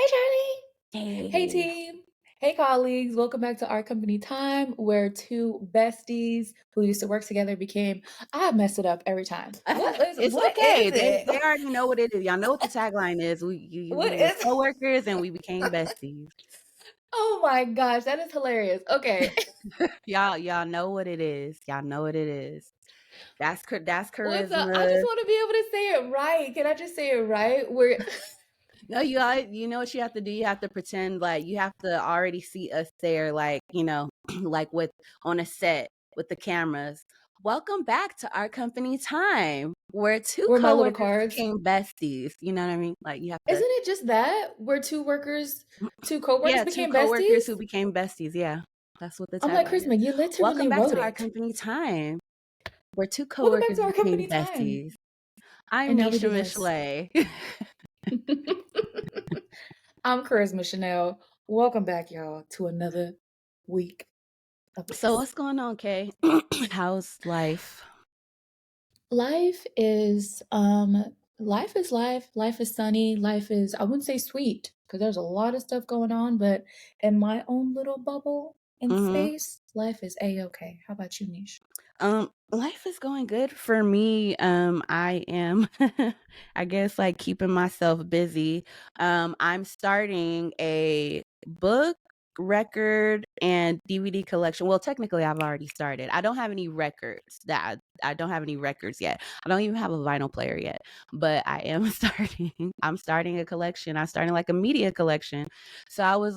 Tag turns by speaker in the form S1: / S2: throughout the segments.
S1: Hey, Charlie. Hey,
S2: Hey.
S1: team. Hey, colleagues. Welcome back to Our Company Time, where two besties who used to work together became. I mess it up every time.
S2: It's
S1: What
S2: okay.
S1: is
S2: They
S1: it?
S2: already know what it is. Y'all know what the tagline is.
S1: What
S2: We was
S1: is?
S2: coworkers and we became besties.
S1: Oh my gosh, that is hilarious. Okay,
S2: Y'all know what it is. Y'all know what it is. That's
S1: what's up? I just
S2: charisma.
S1: want to be able to say it right. Can I just say it right? We're
S2: No, you know what you have to do. You have to pretend like you have to already see us there, like like with on a set with the cameras. Welcome back to Our Company Time, where two
S1: we're my little
S2: coworkers
S1: cards.
S2: became besties. You know what I mean? Like you have to.
S1: Isn't it just that? We're two coworkers
S2: Yeah, two
S1: became
S2: coworkers
S1: besties?
S2: who became besties. Yeah, that's what the
S1: I'm like,
S2: tagline is.
S1: Karisma, you
S2: Welcome
S1: literally
S2: back
S1: wrote
S2: to Our
S1: it.
S2: Company Time, where two
S1: Welcome back
S2: coworkers
S1: to Our
S2: became
S1: Company Time.
S2: besties. I'm
S1: And now we do
S2: Nesha
S1: this.
S2: Mishlè.
S1: I'm Charisma Chanel. Welcome back, y'all, to another week of
S2: So
S1: bliss.
S2: what's going on, Kay? How's life?
S1: Life is life is life. Life is sunny. Life is, I wouldn't say sweet, because there's a lot of stuff going on, but in my own little bubble in
S2: hmm
S1: space, life is a-okay. How about you, Niche?
S2: Life is going good for me. I am, I guess, like keeping myself busy. I'm starting a book, record, and DVD collection. Well, technically, I've already started. I don't have any records. I don't have any records yet. I don't even have a vinyl player yet. But I am starting. I'm starting a collection. I'm starting like a media collection. So I was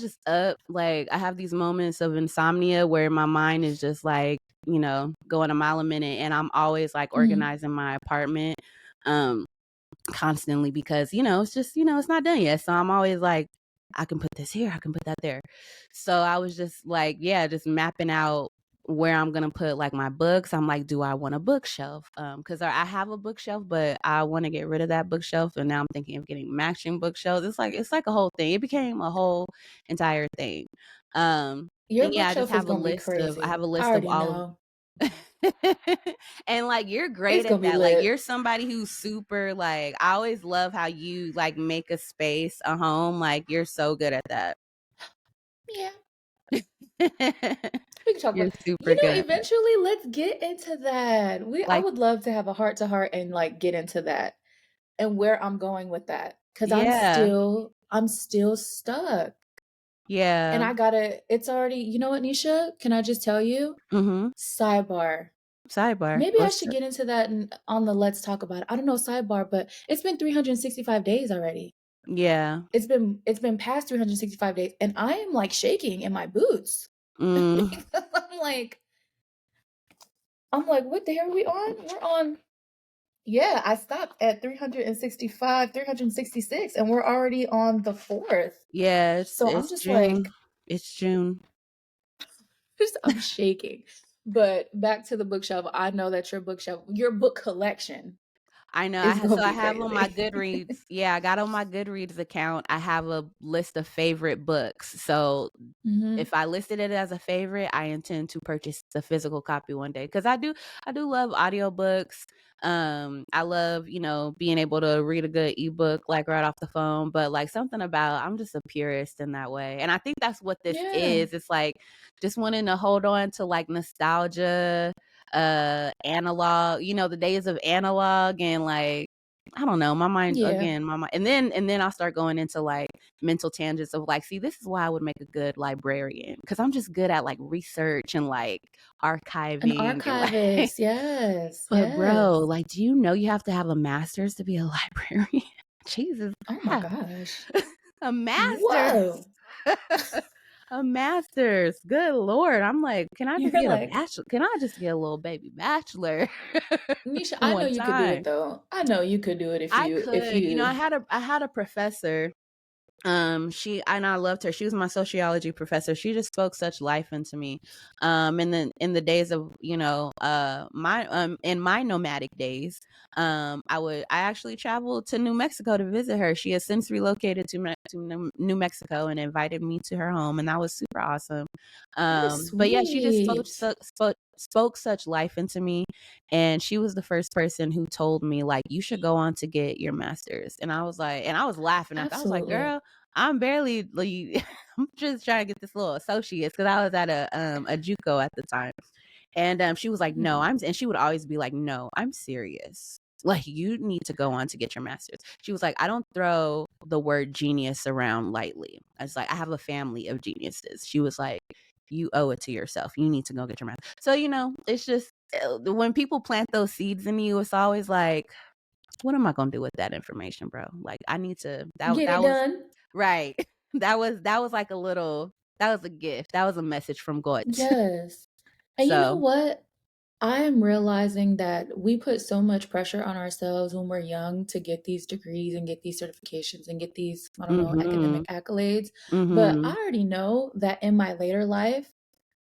S2: just up. Like I have these moments of insomnia where my mind is just like going a mile a minute, and I'm always like
S1: Mm.
S2: organizing my apartment constantly because it's just it's not done yet. So I'm always like, I can put this here, I can put that there. So I was just like, yeah, just mapping out where I'm gonna put like my books. I'm like, do I want a bookshelf? Because I have a bookshelf, but I want to get rid of that bookshelf, and now I'm thinking of getting matching bookshelves. It's like a whole thing. It became a whole entire thing.
S1: Your
S2: And yeah, I just
S1: bookshelf is
S2: have a
S1: gonna be
S2: list of I have
S1: crazy.
S2: a
S1: I
S2: list of
S1: already
S2: all of
S1: know.
S2: and like you're great
S1: It's
S2: at
S1: gonna be
S2: that. Like
S1: lit.
S2: you're somebody who's super like I always love how you like make a space a home. Like you're so good at that.
S1: Yeah. We can talk
S2: You're
S1: about,
S2: super good.
S1: eventually let's get into that. I
S2: Like
S1: would love to have a heart to heart and like get into that and where I'm going with that. Cause
S2: yeah.
S1: I'm still stuck. And
S2: Yeah.
S1: I gotta, it's already, you know what, Nisha? Can I just tell you?
S2: Mhm.
S1: Sidebar.
S2: Sidebar.
S1: Maybe I should get into that on the Let's Talk About It. I don't know, sidebar, but it's been 365 days already.
S2: Yeah.
S1: It's been past 365 days, and I am like shaking in my boots.
S2: Mm.
S1: I'm like, what day are we on? We're on, yeah, I stopped at 365, 366, and we're already on the 4th.
S2: Yeah,
S1: So I'm
S2: it's
S1: just
S2: June.
S1: like,
S2: It's June.
S1: I'm shaking. But back to the bookshelf. I know that your book collection
S2: I know.
S1: is gonna
S2: I
S1: be
S2: have on my
S1: crazy.
S2: Goodreads. Yeah, I got on my Goodreads account. I have a list of favorite books. So
S1: hmm
S2: if I listed it as a favorite, I intend to purchase the physical copy one day because I do love audiobooks. I love, being able to read a good ebook like right off the phone, but like something about I'm just a purist in that way. And I think that's what this
S1: Yeah.
S2: is. It's like just wanting to hold on to like nostalgia, analog, the days of analog and like I don't know, my mind
S1: Yeah.
S2: again, my mind and then I'll start going into like mental tangents of like, see, this is why I would make a good librarian because I'm just good at like research and like
S1: An
S2: archiving and like
S1: archivist. Yes.
S2: but bro,
S1: Yes.
S2: like do you know you have to have a master's to be a librarian? Jesus
S1: Oh my
S2: God.
S1: gosh.
S2: A master's.
S1: Whoa.
S2: A master's. Good Lord. I'm like, can I just
S1: You're
S2: get a
S1: like,
S2: bachelor? Can I just get a little baby bachelor
S1: Nisha, I know
S2: one
S1: you could do it
S2: time?
S1: though. I know you could do it
S2: I
S1: if
S2: could.
S1: you
S2: I had a professor. She and I loved her. She was my sociology professor. She just spoke such life into me. In the days of my in my nomadic days, I actually traveled to New Mexico to visit her. She has since relocated to New Mexico and invited me to her home, and that was super awesome.
S1: That is
S2: But yeah, she just
S1: sweet.
S2: spoke such life into me, and she was the first person who told me, like, "You should go on to get your master's." And I was like, and I was laughing at that. I was like,
S1: Absolutely.
S2: "Girl, I'm barely like, I'm just trying to get this little associate's," because I was at a JUCO at the time. And she was like, "No,
S1: Mhm.
S2: I'm," and she would always be like, "No, I'm serious. Like, you need to go on to get your master's." She was like, "I don't throw the word genius around lightly." I was like, "I have a family of geniuses." She was like, "You owe it to yourself. You need to go get your master's." So, it's just when people plant those seeds in you, it's always like, what am I gonna do with that information, bro? Like, I need to.
S1: Get
S2: That
S1: it
S2: was
S1: done.
S2: right. That was like a little. That was a gift. That was a message from God.
S1: Yes. And you know
S2: So.
S1: what? I am realizing that we put so much pressure on ourselves when we're young to get these degrees and get these certifications and get these, I don't know,
S2: Mhm.
S1: academic accolades. But I
S2: Mhm.
S1: already know that in my later life,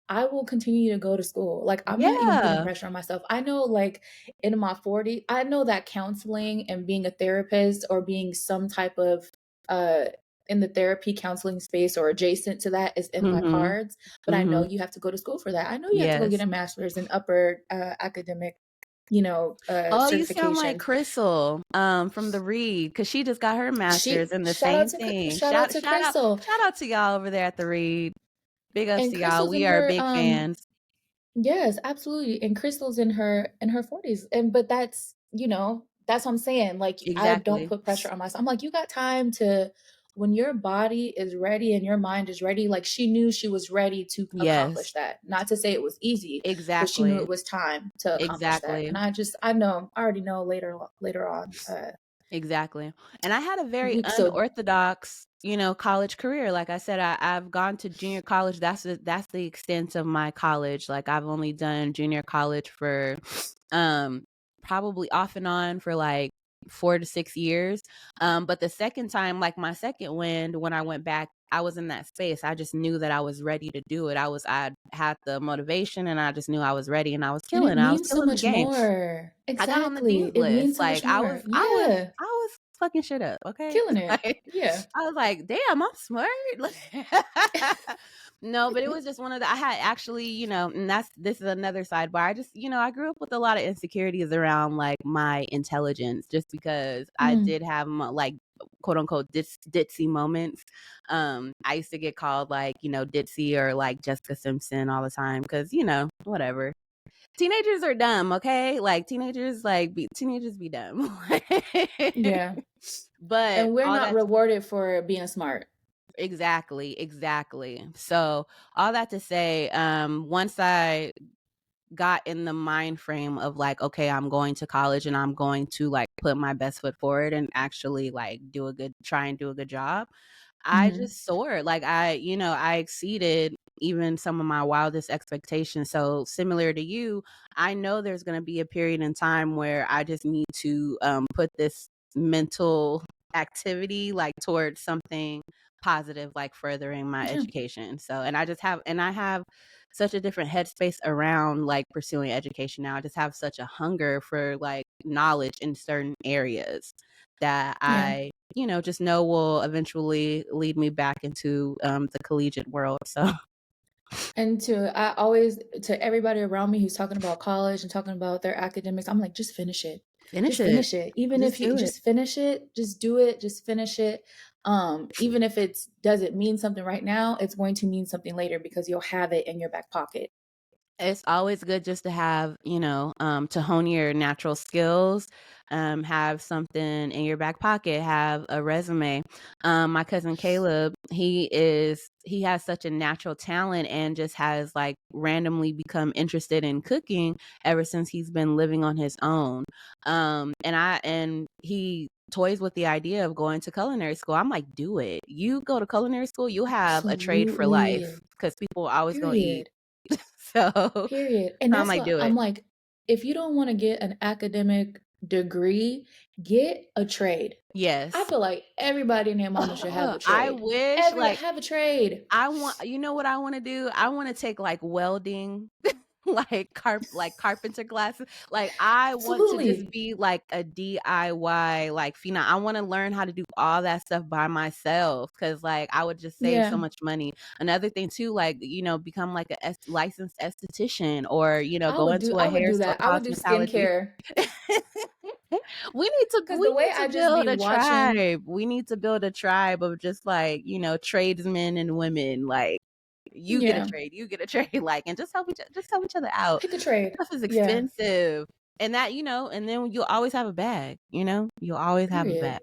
S1: I will continue to go to school. Like, I'm not even putting
S2: Yeah.
S1: pressure on myself. I know, like, in my 40s, I know that counseling and being a therapist or being some type of uh in the therapy counseling space or adjacent to that is in my
S2: Mhm.
S1: cards, but I know
S2: Mhm.
S1: you have to go to school for that. I know you have to go get
S2: Yes.
S1: a master's in upper academic,
S2: Oh, you sound like
S1: certification.
S2: Crystal, from the Read, because she just got her master's
S1: She
S2: in the same thing.
S1: shout out to Crystal
S2: Shout out to y'all over there at the Read. Big ups
S1: and
S2: to y'all.
S1: Crystal's in
S2: We are
S1: her
S2: big fans.
S1: Yes, absolutely, and Crystal's in her 40s, and but that's what I'm saying, like, I don't
S2: Exactly.
S1: put pressure on myself. I'm like, "You got time to when your body is ready and your mind is ready," like, she knew she was ready to accomplish
S2: Yes.
S1: that. Not to say it was easy, but she knew
S2: Exactly.
S1: it was time to accomplish that,
S2: Exactly.
S1: and I already know later on,
S2: Exactly. And I had a very
S1: week so
S2: unorthodox, college career. Like I said, I've gone to junior college. That's the extent of my college. Like, I've only done junior college for um probably off and on for like 4 to 6 years. But the second time, like my second wind, when I went back, I was in that space. I just knew that I was ready to do it. I had the motivation, and I just knew I was ready, and
S1: and it
S2: I was
S1: means so
S2: killing the
S1: much
S2: game.
S1: more.
S2: I got on the
S1: Exactly,
S2: dean's
S1: it
S2: list.
S1: means so
S2: Like,
S1: much more. Yeah,
S2: I was fucking shit up, okay?
S1: killing it.
S2: Like,
S1: Yeah.
S2: I was like, "Damn, I'm smart." Like, no, but it was just one of the I had actually, and this is another sidebar. I just, I grew up with a lot of insecurities around, like, my intelligence, just because I
S1: Mm.
S2: did have like, quote unquote ditzy moments. I used to get called, like, ditzy or like Jessica Simpson all the time because, whatever. Teenagers are dumb, okay? Like, teenagers be dumb.
S1: Yeah,
S2: But
S1: and we're
S2: all
S1: not
S2: that
S1: rewarded for being smart.
S2: exactly, exactly. So, all that to say, once I got in the mind frame of like, okay, I'm going to college and I'm going to like put my best foot forward and actually like try and do a good job. I
S1: Mhm.
S2: just soared. Like, I exceeded even some of my wildest expectations. So similar to you, I know there's going to be a period in time where I just need to put this mental activity like towards something positive, like furthering my
S1: Yeah,
S2: education. So, and I have such a different headspace around like pursuing education now. I just have such a hunger for like knowledge in certain areas that
S1: yeah,
S2: just know will eventually lead me back into the collegiate world. So
S1: and I always to everybody around me who's talking about college and talking about their academics, I'm like, "Just finish it.
S2: finish
S1: Just
S2: it.
S1: finish it. Even if
S2: Just
S1: you
S2: do it.
S1: just finish it, just do it, just finish it." Even if it's doesn't mean something right now, it's going to mean something later because you'll have it in your back pocket.
S2: It's always good just to have, to hone your natural skills, have something in your back pocket, have a resume. My cousin Caleb, he has such a natural talent and just has like randomly become interested in cooking ever since he's been living on his own. And he toys with the idea of going to culinary school. I'm like, do it. You go to culinary school, you'll have a trade for life
S1: Absolutely.
S2: because people are always gonna eat.
S1: Period.
S2: So
S1: Period. And
S2: I'm
S1: that's
S2: like,
S1: what
S2: "Do
S1: I'm
S2: it."
S1: like, if you don't wanna get an academic degree, get a trade. I
S2: Yes.
S1: feel like everybody and their mama should have a
S2: I
S1: trade.
S2: wish,
S1: Everybody
S2: like,
S1: have a trade.
S2: I want you know what I wanna do? I wanna take, like, welding like carpenter glasses. Like, I want to just
S1: Absolutely.
S2: be like a DIY like phenom. I wanna learn how to do all that stuff by myself because like I would just save so
S1: Yeah.
S2: much money. Another thing too, like, become like a licensed esthetician or, go into
S1: I
S2: a
S1: would
S2: hair
S1: do
S2: a
S1: that. I would do
S2: cosmetology.
S1: skincare because
S2: We
S1: the way
S2: need to
S1: I just
S2: build
S1: be
S2: a
S1: watching.
S2: tribe. We need to build a tribe of just like, tradesmen and women, like, you get a
S1: Yeah,
S2: trade, you get a trade, like, and just help each other out.
S1: pick a trade.
S2: Stuff is
S1: Yeah,
S2: expensive. And that, and then you'll always have a bag, You'll always have a bag.
S1: period.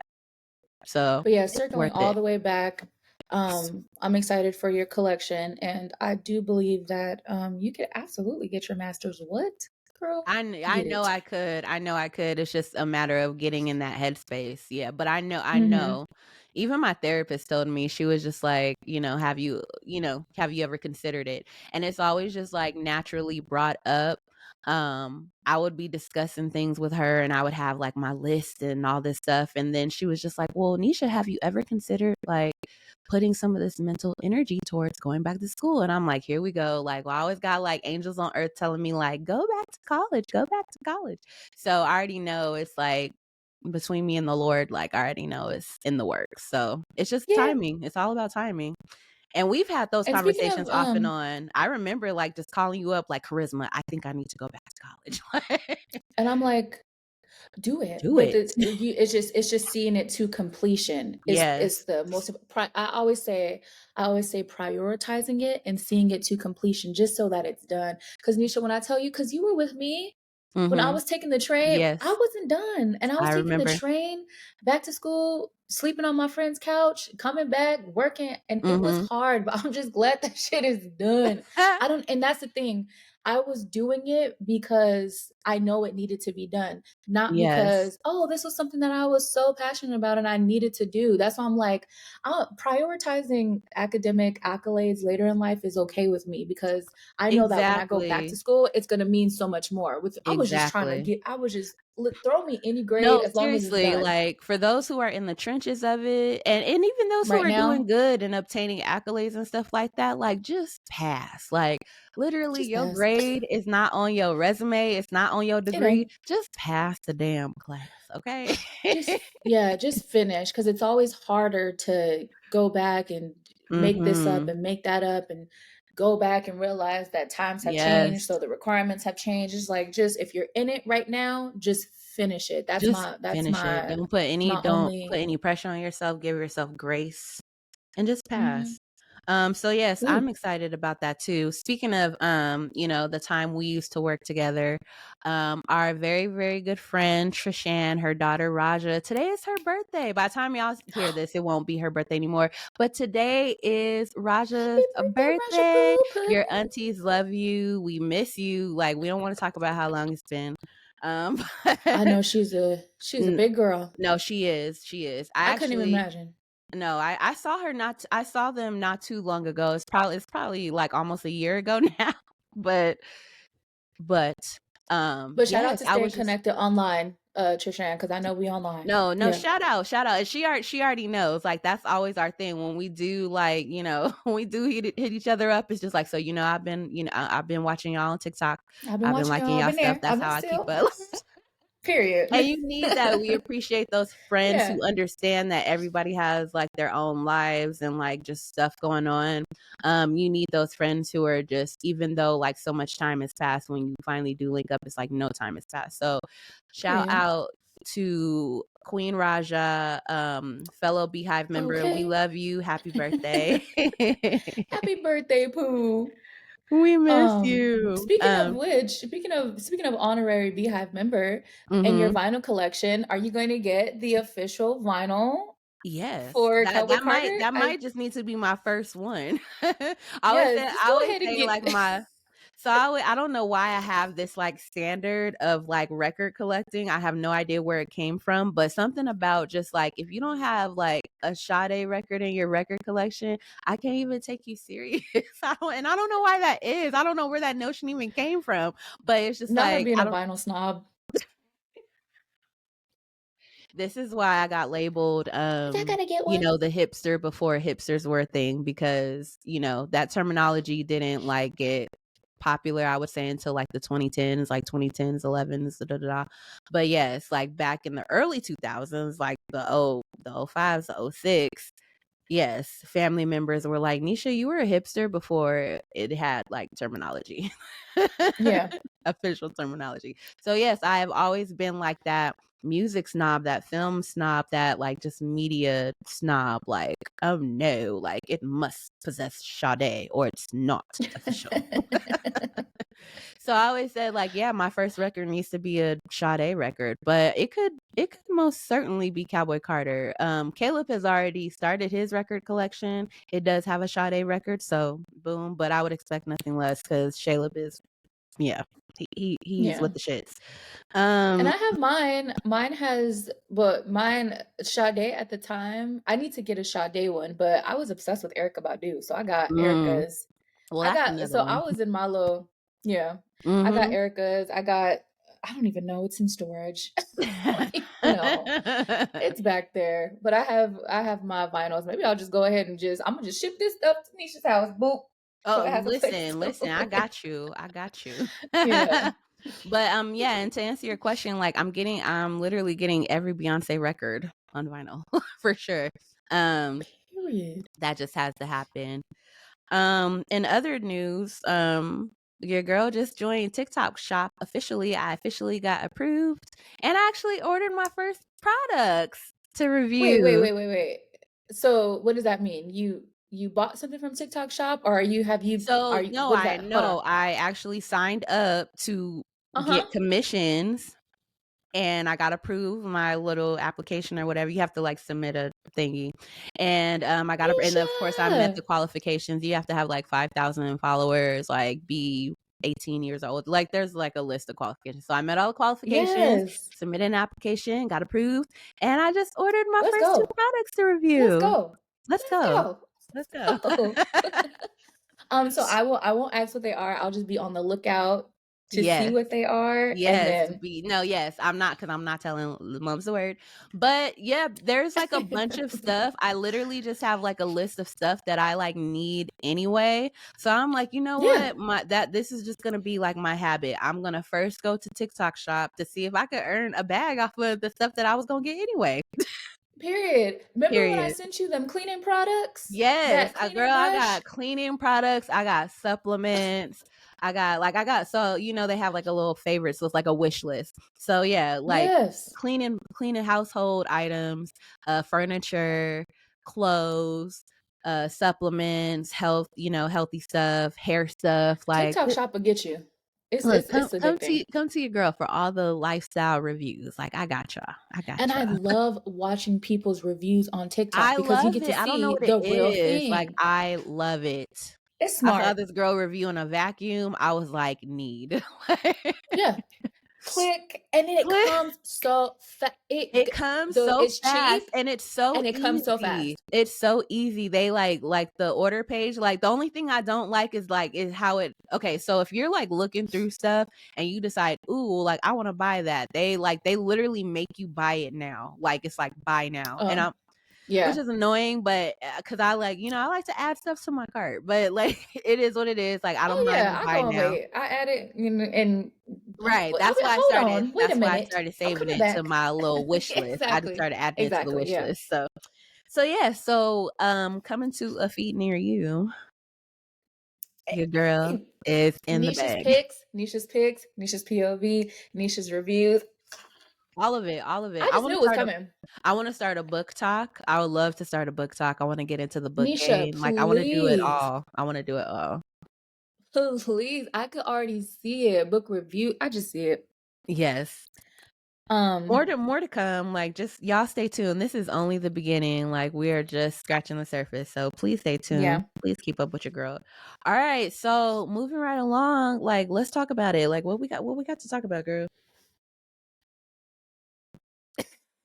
S2: So,
S1: But yeah,
S2: it's
S1: circling
S2: worth
S1: all
S2: it.
S1: the way back, I'm excited for your collection, and I do believe that you could absolutely get your master's. What, girl?
S2: I
S1: Get
S2: know
S1: it.
S2: I could. I know I could. It's just a matter of getting in that headspace. Yeah, but I
S1: Mm-hmm.
S2: know. Even my therapist told me, she was just like, have you ever considered it? And it's always just like naturally brought up. I would be discussing things with her and I would have like my list and all this stuff. And then she was just like, well, Nisha, have you ever considered like putting some of this mental energy towards going back to school? And I'm like, here we go. Like, well, I always got like angels on earth telling me like, go back to college, go back to college. So I already know it's like between me and the Lord, like I already know it's in the works. So it's just
S1: Yeah.
S2: timing. It's all about timing. And we've had those
S1: And speaking of
S2: conversations off and on. I remember like just calling you up like, Karisma, I think I need to go back to college.
S1: and I'm like, do it,
S2: Do
S1: but
S2: it.
S1: it's just seeing it to completion is
S2: Yes.
S1: the most. I always say prioritizing it and seeing it to completion, just so that it's done. Because Nisha, when I tell you, because you were with me when I
S2: Mm-hmm.
S1: was taking the train, I
S2: Yes.
S1: wasn't done. And I was
S2: I
S1: taking the
S2: remember.
S1: train back to school, sleeping on my friend's couch, coming back, working. And it was
S2: Mm-hmm.
S1: hard, but I'm just glad that shit is done. And that's the thing. I was doing it because I know it needed to be done, not
S2: Yes.
S1: because, oh, this was something that I was so passionate about and I needed to do. That's why I'm like, prioritizing academic accolades later in life is okay with me because I know that when I go back to
S2: Exactly.
S1: school, it's going to mean so much more. I was just trying to
S2: Exactly.
S1: get, I was just, throw me any grade
S2: No,
S1: as long as it's
S2: seriously,
S1: done.
S2: like, for those who are in the trenches of it, and even those who
S1: Right
S2: are doing
S1: now,
S2: good and obtaining accolades and stuff like that, like, just pass. Like, literally,
S1: just
S2: your
S1: pass.
S2: grade is not on your resume, it's not on your
S1: It
S2: degree.
S1: ain't.
S2: Just pass the damn class, okay?
S1: Yeah, just finish because it's always harder to go back and make this up
S2: Mhm.
S1: and make that up and go back and realize that times have changed,
S2: Yes.
S1: so the requirements have changed. It's like just if you're in it right now, just finish it.
S2: Just finish it.
S1: My
S2: Don't put
S1: only.
S2: any pressure on yourself, give yourself grace. And just
S1: Mhm.
S2: pass. So yes, I'm
S1: Ooh,
S2: excited about that too. Speaking of, the time we used to work together, our very, very good friend Trishan, her daughter Raja, today is her birthday. By the time y'all hear this, it won't be her birthday anymore. But today is
S1: happy
S2: Raja's
S1: birthday, Raja
S2: birthday.
S1: Boo
S2: Your
S1: Boo.
S2: aunties love you. We miss you. Like, we don't want to talk about how long it's been. Um,
S1: I know she's a
S2: n-
S1: big girl.
S2: no, she is. She is. I
S1: I couldn't even
S2: actually
S1: imagine.
S2: no, I saw her not I saw them not too long ago. It's probably like almost a year ago now. But but
S1: But shout out
S2: yes,
S1: to
S2: I
S1: staying
S2: was just
S1: connected online, Trishan, because I know we online.
S2: no, no,
S1: Yeah,
S2: shout out, shout out. And she already knows. Like, that's always our thing when we do, like, when we do hit each other up. It's just like, so, I've been watching y'all on TikTok.
S1: I've been
S2: I've been
S1: watching
S2: liking
S1: y'all. I've
S2: y'all
S1: been
S2: stuff.
S1: there.
S2: That's
S1: I've
S2: how
S1: been
S2: I keep
S1: still.
S2: up. And
S1: Period.
S2: you need that. We appreciate those friends
S1: Yeah.
S2: who understand that everybody has like their own lives and like just stuff going on. You need those friends who are just, even though like so much time has passed, when you finally do link up, it's like no time has passed. So shout
S1: Period.
S2: out to Queen Raja, fellow Beehive member. We
S1: Okay.
S2: love you. Happy birthday.
S1: Happy birthday, Pooh.
S2: We miss you.
S1: Speaking of honorary Beehive member, in your
S2: Mhm.
S1: vinyl collection, are you going to get the official vinyl
S2: Yes,
S1: for
S2: that
S1: Cowboy
S2: that might
S1: Carter?
S2: that might just need to be my first one.
S1: Yeah,
S2: I
S1: just go
S2: always
S1: ahead and
S2: say
S1: get.
S2: like my so I don't know why I have this like standard of like record collecting. I have no idea where it came from, but something about just like if you don't have like a Sade record in your record collection, I can't even take you serious. I don't know why that is. I don't know where that notion even came from, but it's just
S1: Not her
S2: like
S1: being
S2: I
S1: a
S2: don't
S1: vinyl snob.
S2: This is why I got labeled,
S1: I gotta get one.
S2: the hipster before hipsters were a thing because, that terminology didn't like get popular, I would say, until like the 2010s, like 2010s, 11s, da, da, da, da. But yes, like back in the early 2000s, like the 05s, the 06, yes, family members were like, "Nisha, you were a hipster before it had like terminology."
S1: Yeah.
S2: Official terminology. So yes, I have always been like that music snob, that film snob, that like just media snob, like, oh no, like it must possess Sade or it's not official. So I always said like, yeah, my first record needs to be a Sade record, but it could most certainly be Cowboy Carter. Caleb has already started his record collection. It does have a Sade record, so boom, but I would expect nothing less because Caleb is, yeah, he's
S1: Yeah.
S2: with the shits.
S1: And
S2: Um
S1: I have mine. Mine has, but mine Sade at the time. I need to get a Sade one, but I was obsessed with Erica Badu, so I got
S2: mm,
S1: Erica's.
S2: well,
S1: I
S2: that's
S1: got
S2: another
S1: so I
S2: one.
S1: was in my little yeah. I got
S2: Mhm.
S1: Erica's. I got I don't even know. It's in storage. I don't even know. It's back there, but I have my vinyls. Maybe I'll just go ahead and I'm gonna just ship this stuff to Nisha's house. Boop, so
S2: Oh,
S1: it has a place
S2: listen,
S1: to
S2: listen, I
S1: live.
S2: got you. I got you.
S1: Yeah.
S2: But yeah, and to answer your question, like I'm literally getting every Beyonce record on vinyl for sure. Um
S1: Period.
S2: that just has to happen. In other news, your girl just joined TikTok Shop officially. I officially got approved and I actually ordered my first products to
S1: Wait, wait,
S2: review.
S1: wait, wait, wait. So what does that mean? You bought something from TikTok Shop, or are
S2: So
S1: you
S2: no,
S1: what is
S2: I
S1: that? Hold on.
S2: no, I actually signed up to
S1: Uh-huh.
S2: get commissions and I got approved my little application or whatever. You have to like submit a thingy. And and of course I met
S1: Nisha.
S2: the qualifications. You have to have like 5,000 followers, like be 18 years old. Like there's like a list of qualifications. So I met all the qualifications,
S1: Yes.
S2: submitted an application, got approved, and I just ordered my
S1: Let's
S2: first two
S1: go.
S2: products to
S1: Let's
S2: review.
S1: go.
S2: Let's
S1: Let's
S2: go.
S1: go.
S2: Let's
S1: Let's
S2: go.
S1: go. So I won't ask what they are. I'll just be on the lookout to see
S2: Yes.
S1: what they are, and
S2: Yes,
S1: then
S2: no, yes, I'm not because I'm not telling mom's the word. But yeah, there's like a bunch of stuff. I literally just have like a list of stuff that I like need anyway. So I'm like, you know
S1: yeah.
S2: what? This is just gonna be like my habit. I'm gonna first go to TikTok Shop to see if I could earn a bag off of the stuff that I was gonna get anyway.
S1: Period. Remember when I
S2: Period.
S1: sent you them cleaning products?
S2: Yes,
S1: That
S2: girl,
S1: cleaning
S2: I
S1: brush?
S2: got cleaning products, I got supplements, so they have like a little favorite, so it's like a wish list. So yeah, like
S1: Yes.
S2: cleaning household items, furniture, clothes, supplements, healthy stuff, hair stuff. Like,
S1: TikTok Shop will get you. It's
S2: look,
S1: it's it's addicting.
S2: come to your girl for all the lifestyle reviews. Like, I got y'all, I got
S1: And I
S2: y'all.
S1: love watching people's reviews on TikTok
S2: I
S1: because you
S2: love
S1: get to
S2: it. I don't know
S1: see
S2: what it
S1: the real
S2: is. Like,
S1: thing.
S2: I love it.
S1: It's
S2: I saw
S1: smart.
S2: this girl reviewing a vacuum. I was like, need.
S1: Yeah. Click, and then it
S2: Click.
S1: comes so
S2: It comes
S1: though
S2: so
S1: it's
S2: fast
S1: cheap
S2: and it's so
S1: and it comes so
S2: easy.
S1: fast.
S2: It's so easy. They like the order page. Like the only thing I don't like is how it okay, so if you're like looking through stuff and you decide, ooh, like I want to buy that, they literally make you buy it now. Like it's like buy now. And
S1: Oh,
S2: I'm which
S1: yeah.
S2: is annoying, but because I like, I like to add stuff to my cart. But like it is what it is. Like I don't
S1: Oh
S2: mind
S1: yeah,
S2: the
S1: I
S2: buy
S1: go and
S2: now.
S1: wait. I add it and
S2: Right.
S1: hold on. Wait a
S2: That's why I
S1: minute.
S2: started
S1: I'm
S2: saving
S1: coming
S2: it to
S1: back.
S2: my little wish list. I just
S1: Exactly.
S2: started adding it to the
S1: Exactly.
S2: wish
S1: Yeah.
S2: list. So yeah, so coming to a feed near you, your girl
S1: Hey,
S2: is in the
S1: Nisha's
S2: bag.
S1: picks, Nisha's picks, Nisha's POV, Nisha's reviews.
S2: All of it, all of it.
S1: I just knew it was coming.
S2: I want to start a book talk. I would love to start a book talk. I want to get into the book
S1: Nisha,
S2: game. Like I want to do it
S1: please.
S2: all. I want to do it all.
S1: Please. I could already see it. Book review. I just see it.
S2: Yes.
S1: Um,
S2: More to come. Like just y'all stay tuned. This is only the beginning. Like we are just scratching the surface. So please stay tuned.
S1: yeah.
S2: Please keep up with your girl. All right. So moving right along, like let's talk about it. Like what we got to talk about, girl.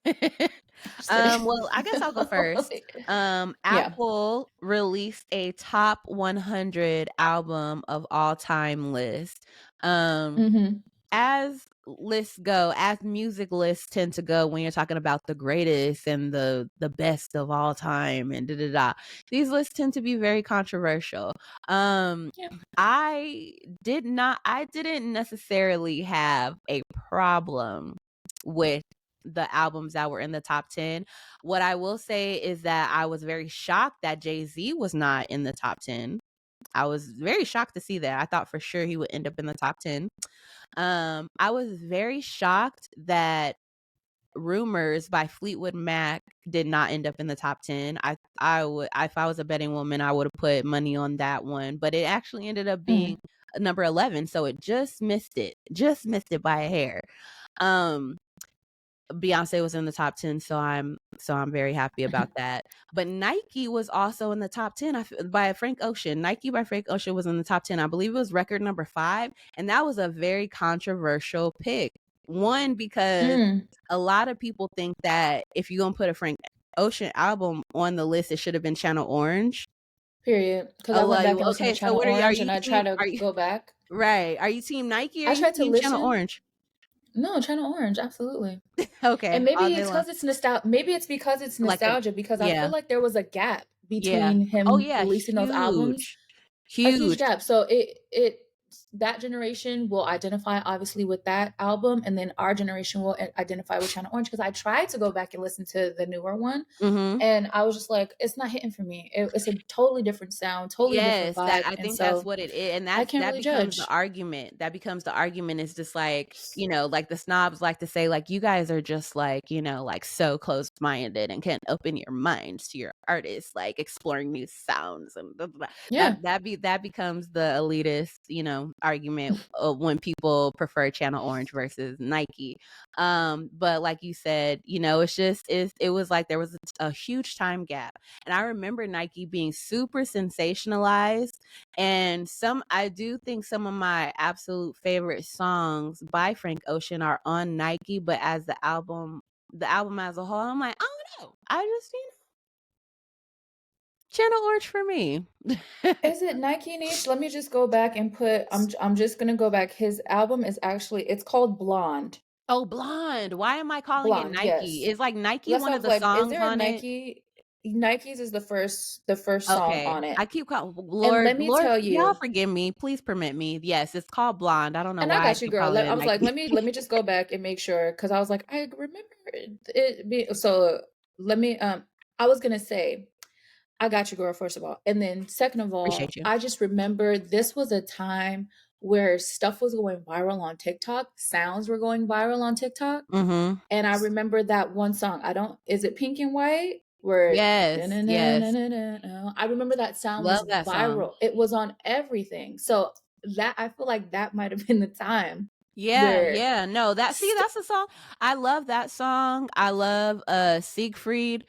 S1: Just kidding.
S2: Well, I guess I'll go first.
S1: Yeah.
S2: Apple released a top 100 album of all time list. Um,
S1: Mhm.
S2: as lists go, as music lists tend to go when you're talking about the greatest and the best of all time and da da da. These lists tend to be very controversial. Um,
S1: Yeah.
S2: I didn't necessarily have a problem with the albums that were in the top 10. What I will say is that I was very shocked that Jay-Z was not in the top 10. I was very shocked to see that. I thought for sure he would end up in the top 10. I was very shocked that Rumors by Fleetwood Mac did not end up in the top 10. I would, if I was a betting woman, I would have put money on that one, but it actually ended up being
S1: Mm.
S2: number 11, so it just missed it. Just missed it by a hair. Um Beyonce was in the top 10, so I'm very happy about that. But Nike was also in the top 10 by Frank Ocean. Nike by Frank Ocean was in the top 10. I believe it was record number 5, and that was a very controversial pick. One, because
S1: Mm.
S2: a lot of people think that if you're gonna put a Frank Ocean album on the list, it should have been Channel Orange.
S1: Period. Because I
S2: Oh,
S1: went
S2: like,
S1: back and listened
S2: okay,
S1: to
S2: so
S1: Channel
S2: what are you? Are
S1: Orange,
S2: you
S1: and I
S2: team?
S1: try to
S2: Are you
S1: go back.
S2: right? Are you team Nike or are
S1: I
S2: you
S1: tried to
S2: team Channel
S1: listen.
S2: Orange?
S1: No, Channel Orange, absolutely. And
S2: Okay, all
S1: maybe
S2: day
S1: it's
S2: long.
S1: because it's maybe it's because it's
S2: Like a
S1: nostalgia, because I feel
S2: yeah.
S1: like there was a gap
S2: Yeah.
S1: between
S2: Oh,
S1: him
S2: yeah,
S1: releasing those albums,
S2: huge.
S1: a huge
S2: Huge.
S1: gap. So it that generation will identify obviously with that album, and then our generation will identify with Channel Orange, because I tried to go back and listen to the newer one,
S2: Mhm.
S1: and I was just like, it's not hitting for me. It's a totally different sound, totally different
S2: Yes, that
S1: vibe,
S2: I
S1: and
S2: think that's
S1: so
S2: what it is, and
S1: I can't
S2: that
S1: really
S2: becomes the
S1: judge.
S2: argument. That becomes the argument is just like, like the snobs like to say, like, you guys are just like, like so closed-minded and can't open your minds to your artists, like exploring new sounds and blah, blah, blah.
S1: Yeah.
S2: That becomes the elitist, argument when people prefer Channel Orange versus Nike. But like you said, it was like there was a huge time gap. And I remember Nike being super sensationalized. And I do think some of my absolute favorite songs by Frank Ocean are on Nike, but as the album as a whole, I'm like, I don't know. I just, Channel Orange for me.
S1: Is it Nike Niche? Let me just go back and put. I'm just gonna go back. His album is actually, it's called Blonde.
S2: Oh, Blonde. Why am I calling it
S1: Blonde,
S2: Nike?
S1: yes.
S2: Is like Nike
S1: That's
S2: one
S1: why I
S2: of
S1: was
S2: the
S1: like, is
S2: songs
S1: there a
S2: on it?
S1: Nike? Nike's is the first song
S2: Okay.
S1: on it.
S2: I keep calling
S1: And let me
S2: Lord,
S1: tell
S2: y'all
S1: you,
S2: forgive me. Please permit me. Yes, it's called Blonde. I don't know
S1: and I
S2: why I
S1: got you,
S2: keep
S1: girl.
S2: calling
S1: I
S2: it
S1: was like,
S2: Nike.
S1: let me just go back and make sure, because I was like, I remember it be so. Let me. I was gonna say, I got you, girl, first of all. And then second of all,
S2: Appreciate you.
S1: I just remember this was a time where stuff was going viral on TikTok, sounds were going viral on TikTok.
S2: Mhm.
S1: And I remember that one song. Is it Pink and White? Where
S2: Yes, yes.
S1: "Da-na-na-na-na-na." I remember that sound
S2: Love
S1: was
S2: that song.
S1: viral. It was on everything. So that, I feel like that might have been the time
S2: Yeah,
S1: where
S2: yeah. No, that's a song. I love that song. I love Siegfried.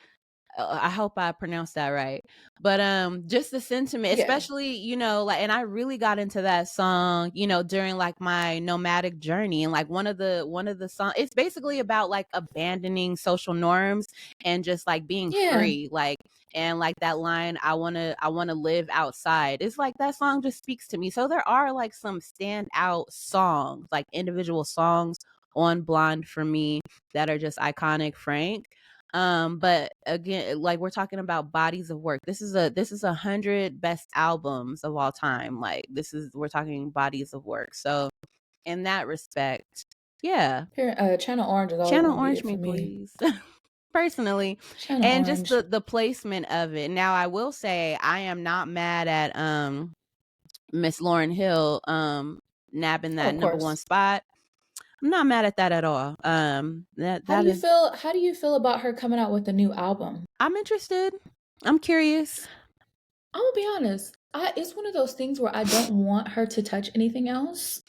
S2: I hope I pronounced that right. But just the sentiment,
S1: yeah.
S2: especially, like, and I really got into that song, during like my nomadic journey. And like one of the song, it's basically about like abandoning social norms and just like being
S1: Yeah.
S2: free. Like, and like that line, I wanna live outside. It's like that song just speaks to me. So there are like some standout songs, like individual songs on Blonde for me that are just iconic Frank. But again, like we're talking about bodies of work. This is 100 best albums of all time. Like we're talking bodies of work. So in that respect, yeah,
S1: Channel Orange is always
S2: Channel
S1: gonna be
S2: Orange
S1: it
S2: me,
S1: for me.
S2: please. Personally,
S1: Channel
S2: and just
S1: Orange,
S2: the placement of it. Now, I will say I am not mad at Miss Lauryn Hill nabbing
S1: oh,
S2: that
S1: of
S2: number one
S1: course.
S2: spot. I'm not mad at that at all. That is
S1: How do you feel about her coming out with a new album?
S2: I'm interested. I'm curious.
S1: I'm gonna be honest. It's one of those things where I don't want her to touch anything else.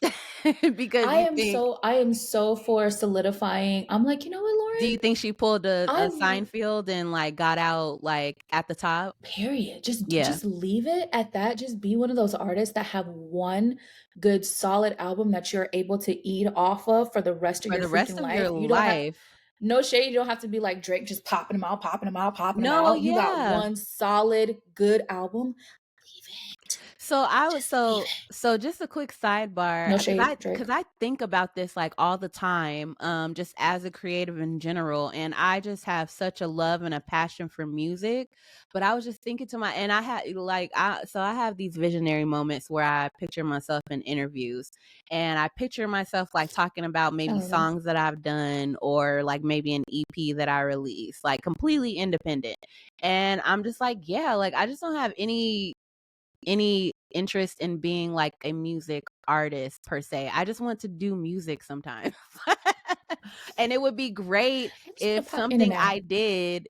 S2: Because you think
S1: I am so for solidifying. I'm like, you know what,
S2: do
S1: Lauren?
S2: you think she pulled a
S1: I
S2: Seinfeld and, like, got out, like, at the top?
S1: period.
S2: Yeah.
S1: Just leave it at that. Just be one of those artists that have one good solid album that you're able to eat off of for the rest of
S2: For
S1: your
S2: the rest
S1: freaking
S2: of your
S1: life. You don't have
S2: life.
S1: no shade. You don't have to be like Drake, just popping them out, popping them out, popping them
S2: No,
S1: out. You got
S2: yeah.
S1: one solid good album.
S2: So I was
S1: Just believe it.
S2: so just a quick sidebar,
S1: No
S2: because
S1: shade, Drake.
S2: I think about this like all the time, just as a creative in general, and I just have such a love and a passion for music. But I was just thinking to my, and I had like I have these visionary moments where I picture myself in interviews, and I picture myself like talking about
S1: I
S2: maybe
S1: love that.
S2: songs that I've done or like maybe an EP that I release, like completely independent. And I'm just like, yeah, like I just don't have any interest in being like a music artist per se. I just want to do music sometimes. And it would be great
S1: I just
S2: if
S1: want to pop in and
S2: something
S1: out.
S2: I did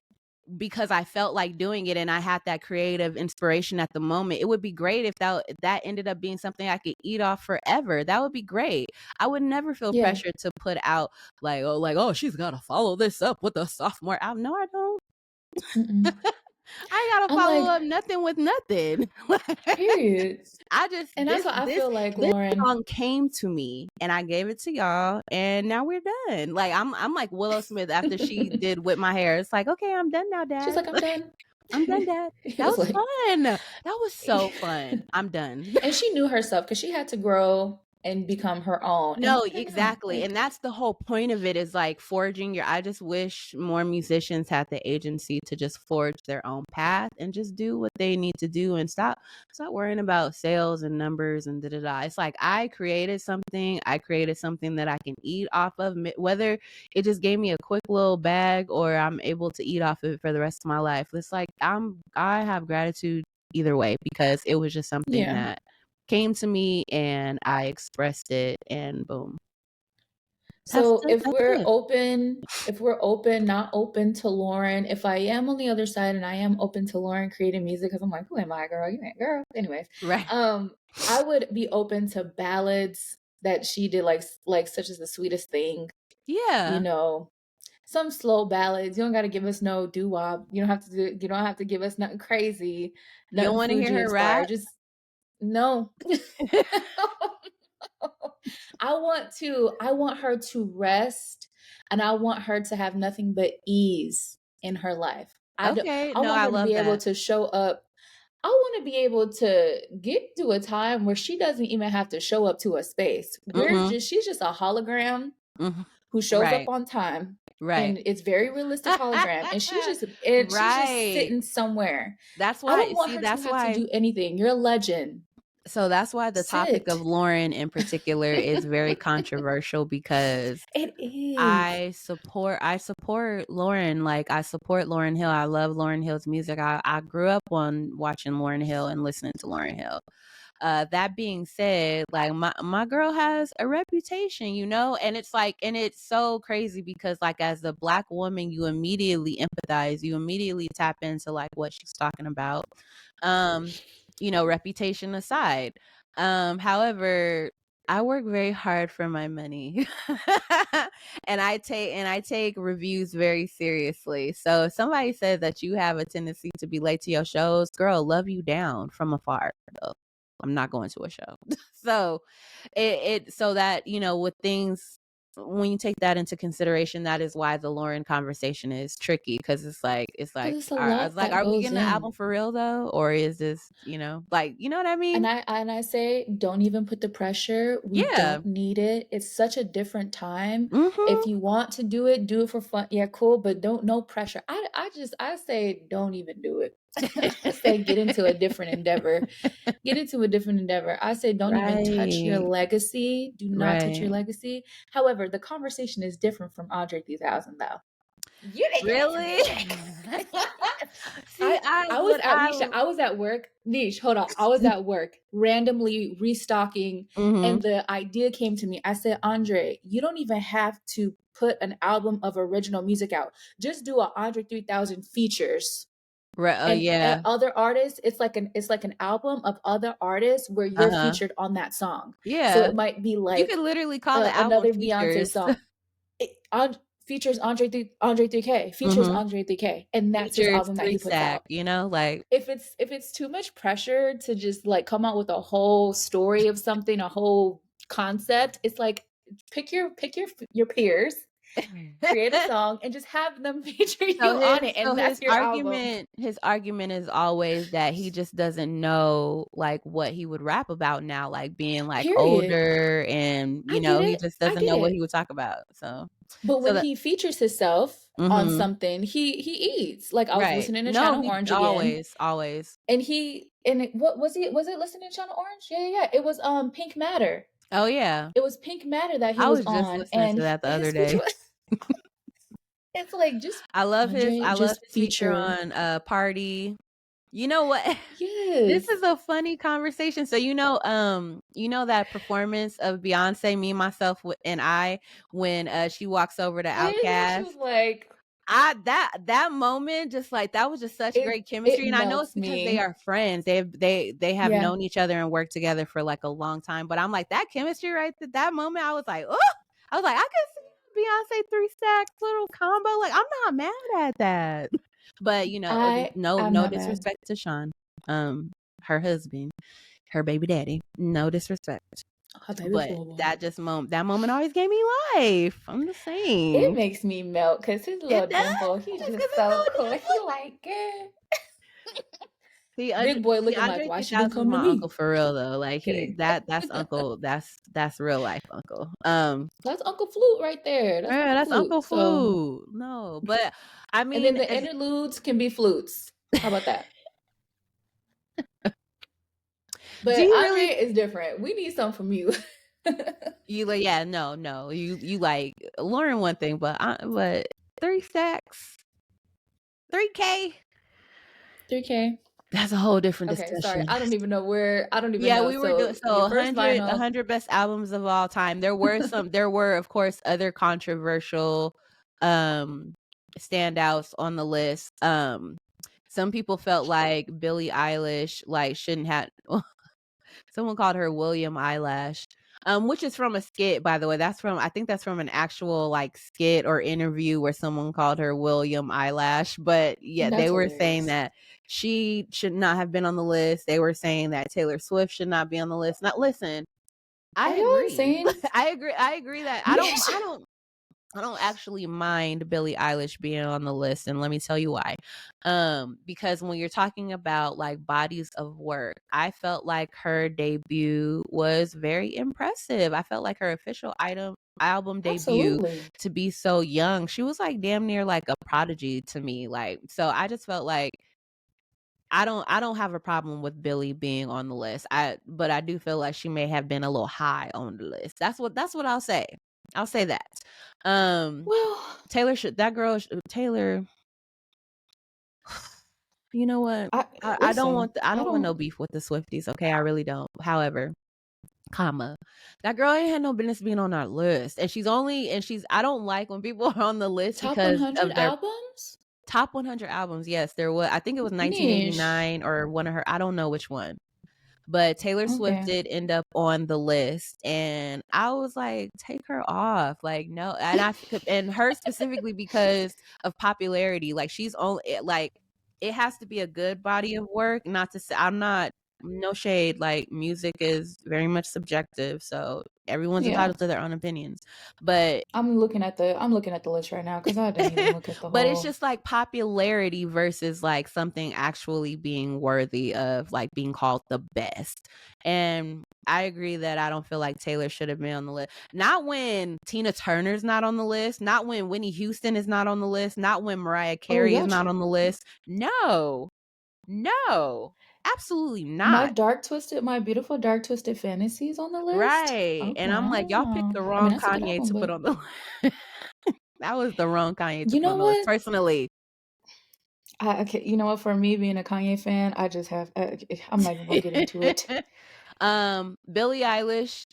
S2: because I felt like doing it and I had that creative inspiration at the moment. It would be great if that ended up being something I could eat off forever. That would be great. I would never feel
S1: Yeah.
S2: pressure to put out like, oh, she's got to follow this up with a sophomore album. No, I don't.
S1: Mm-mm.
S2: I gotta
S1: I'm
S2: follow
S1: like,
S2: up nothing with nothing.
S1: period.
S2: I just
S1: And that's why I feel like
S2: this
S1: Lauren,
S2: song came to me and I gave it to y'all and now we're done. Like I'm like Willow Smith after she did With My Hair. It's like, okay, I'm done now,
S1: she's
S2: dad.
S1: like, I'm done.
S2: I'm done, dad.
S1: He
S2: That
S1: was
S2: was
S1: like,
S2: fun. That was so fun. I'm done.
S1: and she knew herself because she had to grow and become her own. And
S2: No,
S1: look at her now.
S2: exactly,
S1: Like,
S2: and that's the whole point of it is, like, forging your I just wish more musicians had the agency to just forge their own path and just do what they need to do and stop worrying about sales and numbers and da da da. It's like, I created something that I can eat off of, whether it just gave me a quick little bag or I'm able to eat off of it for the rest of my life. It's like, I have gratitude either way because it was just something
S1: yeah.
S2: that came to me and I expressed it and boom.
S1: So
S2: That's it.
S1: if we're open, not open to Lauren, if I am on the other side and I am open to Lauren creating music, because I'm like, who am I, girl? You ain't girl. Anyways,
S2: Right.
S1: I would be open to ballads that she did, like such as the sweetest thing, you
S2: Yeah.
S1: know, some slow ballads. You don't got to give us no doo wop. You don't have to give us nothing crazy,
S2: You don't
S1: nothing
S2: wanna hear
S1: Fuji
S2: her rap?
S1: inspired. Just no. I want her to rest and I want her to have nothing but ease in her life.
S2: Okay.
S1: I
S2: No,
S1: want
S2: I
S1: her to
S2: love
S1: be able
S2: that.
S1: to show up. I want to be able to get to a time where she doesn't even have to show up to a space.
S2: Mm-mm.
S1: She's just a hologram
S2: Mhm.
S1: who shows up
S2: Right.
S1: on time,
S2: Right.
S1: and it's very realistic hologram, and she's just
S2: Right.
S1: sitting somewhere.
S2: That's
S1: I don't
S2: why
S1: want
S2: see,
S1: her to have to do anything. You're a legend.
S2: that's why the topic of
S1: Sit.
S2: Lauren in particular is very controversial because
S1: It is.
S2: I support Lauren, like, I support Lauryn Hill. I love Lauryn Hill's music. I grew up on watching Lauryn Hill and listening to Lauryn Hill. That being said, like my girl has a reputation, and it's like, and it's so crazy because like as a black woman, you immediately empathize, you immediately tap into like what she's talking about. Um, reputation aside. However, I work very hard for my money. And I take reviews very seriously. So if somebody says that you have a tendency to be late to your shows, girl, love you down from afar. Though. I'm not going to a show. So so that, with things when you take that into consideration, that is why the Lauren conversation is tricky because
S1: Because it's a
S2: I was
S1: lot
S2: like,
S1: that
S2: are we
S1: goes
S2: getting the album
S1: in.
S2: for real though? Or is this, like, you know what I mean?
S1: And I say, don't even put the pressure. We
S2: Yeah.
S1: don't need it. It's such a different time.
S2: Mhm.
S1: If you want to do it for fun. Yeah, cool, but don't no pressure. I say don't even do it. I say get into a different endeavor. Get into a different endeavor. I say don't even touch your
S2: Right.
S1: legacy. Do not touch your
S2: Right.
S1: legacy. However, the conversation is different from Andre 3000 though. You didn't get that from
S2: Really?
S1: me.
S2: See,
S1: I was at Nisha. I was at work. Niche, hold on. I was at work randomly restocking,
S2: Mhm.
S1: and the idea came to me. I said, Andre, you don't even have to put an album of original music out. Just do a Andre 3000 features.
S2: Oh,
S1: And
S2: yeah.
S1: other artists, it's like an album of other artists where you're
S2: Uh-huh.
S1: featured on that song. So
S2: Yeah.
S1: it might be
S2: You
S1: like
S2: could literally call the album
S1: another Beyonce
S2: Features.
S1: song. Features Andre 3K, features
S2: Mhm.
S1: Andre 3K, and that's his
S2: Features
S1: album that
S2: 3
S1: he puts
S2: sack,
S1: out.
S2: like
S1: If it's too much pressure to just like come out with a whole story of something, a whole concept, it's like pick your peers Create a song and just have them feature you on it, and that's your album.
S2: His argument is always that he just doesn't know, like, what he would rap about now, like, being, like,
S1: Period.
S2: older and,
S1: I get
S2: he
S1: it.
S2: just
S1: I
S2: doesn't
S1: get
S2: know what
S1: it.
S2: he would talk about,
S1: But
S2: so
S1: when
S2: that
S1: he features himself on
S2: mhm,
S1: something, he eats. Like, I was
S2: right.
S1: listening to
S2: No,
S1: Channel
S2: he
S1: Orange again,
S2: always, always.
S1: and what was it listening to Channel Orange? Yeah, yeah, yeah. It was, Pink Matter.
S2: Oh, yeah.
S1: It was Pink Matter that he
S2: I
S1: was
S2: was just
S1: on,
S2: listening
S1: and
S2: to that the other
S1: his feature
S2: day.
S1: was it's like, just
S2: I
S1: Andre,
S2: love
S1: just
S2: his feature
S1: feature.
S2: on, Party. You know what? This
S1: Yes.
S2: is a funny conversation. So, that performance of Beyonce, Me, Myself, and I, when, she walks over to
S1: When she was
S2: Outkast?
S1: like,
S2: That moment, just, like, that was just such great
S1: it
S2: chemistry, and I know it's
S1: melts
S2: because they
S1: me.
S2: are friends. They have
S1: Yeah.
S2: known each other and worked together for, like, a long time, but I'm like, that chemistry right th that moment, I was like, "Oh!" I was like, "I could see Beyonce 3 Stacks little combo," like, I'm not mad at that. But,
S1: I'm
S2: no
S1: not mad.
S2: disrespect to Sean, her husband, her baby daddy, no disrespect,
S1: Oh, baby
S2: but
S1: Flava.
S2: that moment always gave me life. I'm just
S1: It
S2: saying.
S1: makes me melt because his
S2: It
S1: little
S2: does,
S1: dimple, he's
S2: 'cause
S1: just
S2: it's
S1: so
S2: so
S1: cool. He
S2: different.
S1: like, "Girl."
S2: See,
S1: Big boy looking like,
S2: Andre
S1: "Why she didn't
S2: 3000 is
S1: come to
S2: my uncle
S1: me?"
S2: for real though, like,
S1: Kidding.
S2: that's uncle that's real life uncle.
S1: That's Uncle Flute right there. That's
S2: Yeah,
S1: Uncle
S2: that's Uncle
S1: Flute. So,
S2: Flute. No, but, I
S1: and then
S2: mean,
S1: the
S2: as
S1: interludes can be flutes. How about that?
S2: do
S1: But
S2: you
S1: Andre
S2: really
S1: is different. We need some from you.
S2: you like yeah, no, you like Lauren one thing, but 3 stacks, 3K,
S1: 3K.
S2: that's a whole different
S1: Okay, sorry.
S2: discussion.
S1: I don't even
S2: Yeah,
S1: know.
S2: we were doing
S1: So your first vinyl,
S2: 100 best albums of all time. There were, of course, other controversial, um, standouts on the list. Some people felt like Billie Eilish, like, shouldn't have someone called her William Eyelash, which is from a skit, by the way. I think that's from an actual, like, skit or interview where someone called her William Eyelash. But yeah, they
S1: that's
S2: were saying
S1: hilarious.
S2: that she should not have been on the list. They were saying that Taylor Swift should not be on the list. Now, listen, I
S1: Are y'all
S2: agree.
S1: insane?
S2: I agree that
S1: Misha.
S2: I don't actually mind Billie Eilish being on the list, and let me tell you why. Because when you're talking about, like, bodies of work, I felt like her debut was very impressive. I felt like her official album debut,
S1: Absolutely.
S2: to be so young, she was, like, damn near like a prodigy to me. Like, so I just felt like I don't have a problem with Billie being on the list. But I do feel like she may have been a little high on the list. That's what I'll say. I'll say that. Um
S1: Well,
S2: Taylor, you know what?
S1: I
S2: I
S1: listen.
S2: I
S1: I
S2: don't want
S1: don't
S2: no beef with the Swifties, okay? I really don't. However, comma, that girl ain't had no business being on our list. And she's I don't like when people are on the list
S1: top
S2: because
S1: 100
S2: of their
S1: albums.
S2: top 100 albums. Yes, there was I think it was
S1: Niche.
S2: 1989 or one of her I don't know which one. But Taylor Swift
S1: Okay.
S2: did end up on the list, and I was like, "Take her off." Like, no, and and her specifically because of popularity. Like, she's only like it has to be a good body of work, not to say I'm not no shade, like, music is very much subjective, so everyone's
S1: Yeah.
S2: entitled to their own opinions. But
S1: I'm looking at the list right now because I didn't even look at the
S2: but it's
S1: whole.
S2: just like popularity versus like something actually being worthy of like being called the best. And I agree that I don't feel like Taylor should have been on the list. Not when Tina Turner's not on the list, not when Whitney Houston is not on the list, not when Mariah
S1: Oh,
S2: Carey is not on the list. No. No. Absolutely not.
S1: My beautiful dark twisted fantasies on the list.
S2: Right. And I'm
S1: Okay.
S2: like, y'all picked the
S1: I mean,
S2: wrong
S1: that's a good
S2: Kanye
S1: album,
S2: to put
S1: but
S2: on the list. That was the wrong Kanye to
S1: you
S2: put
S1: know
S2: on the list.
S1: what?
S2: Personally,
S1: Okay, you know what? For me being a Kanye fan, I just have. I'm not even gonna get into it.
S2: Billie Eilish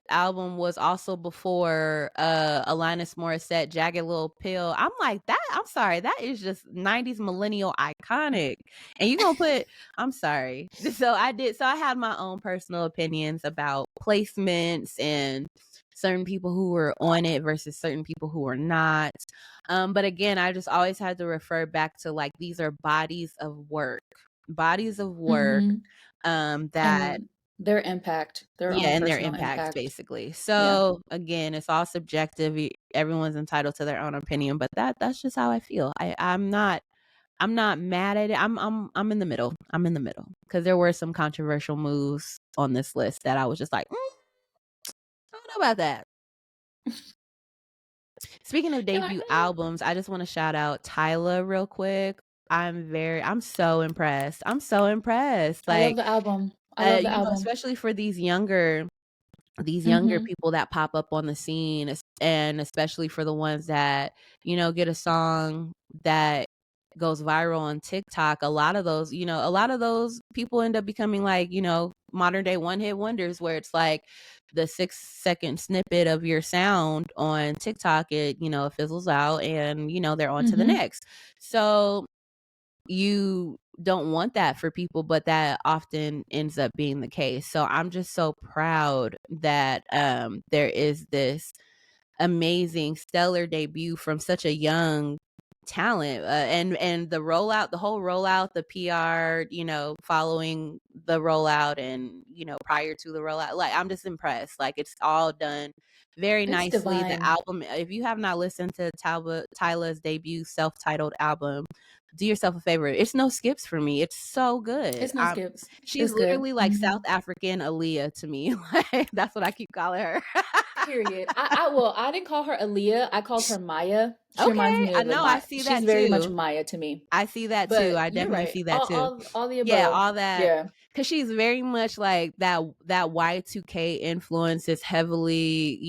S2: album was also before Alanis Morissette Jagged Little Pill. I'm like that. I'm sorry, that is just 90s millennial iconic. And you gonna put I'm sorry. So I had my own personal opinions about placements and certain people who were on it versus certain people who were not. But again, I just always had to refer back to like these are bodies of work. Bodies of work
S1: Hmm.
S2: that
S1: And Their impact, their
S2: Yeah,
S1: own
S2: and their
S1: personal
S2: impacts,
S1: impact.
S2: basically.
S1: Yeah.
S2: So, again, it's all subjective, everyone's entitled to their own opinion, but that's just how I feel. I'm not mad at it. I'm in the middle. I'm in the middle because there were some controversial moves on this list that I was just like, I don't know about that. Speaking of
S1: You're like,
S2: debut albums, I just want to shout out Tyla real quick. I'm so impressed. I'm so impressed.
S1: I love
S2: Like,
S1: the album. I love the album.
S2: especially for these younger
S1: Mhm.
S2: people that pop up on the scene, and especially for the ones that, get a song that goes viral on TikTok. A lot of those people end up becoming like, modern day one hit wonders, where it's like the 6-second snippet of your sound on TikTok, it fizzles out, and they're on to the
S1: Mhm.
S2: next. So you don't want that for people, but that often ends up being the case. So I'm just so proud that there is this amazing stellar debut from such a young talent, and the whole rollout, the PR, following the rollout, and prior to the rollout, like, I'm just impressed. Like, it's all done very
S1: It's
S2: nicely. The
S1: divine.
S2: album, if you have not listened to Tyla's debut self-titled album, do yourself a favor. It's no skips for me. It's so good.
S1: It's no skips.
S2: She's
S1: It's good.
S2: literally like South
S1: Mhm.
S2: African Aaliyah to me. Like, that's what I keep calling her.
S1: Period. Well, I didn't call her Aaliyah. I called her Maya. She reminds
S2: Okay,
S1: me
S2: I
S1: of the
S2: know, I
S1: Maya.
S2: see
S1: She's
S2: that
S1: very much
S2: too.
S1: Maya to me.
S2: I see that too.
S1: But
S2: I
S1: you're
S2: definitely
S1: right.
S2: see that
S1: All
S2: too.
S1: all the
S2: Yeah,
S1: above.
S2: all that,
S1: Yeah.
S2: because she's very much like that Y2K influence is heavily,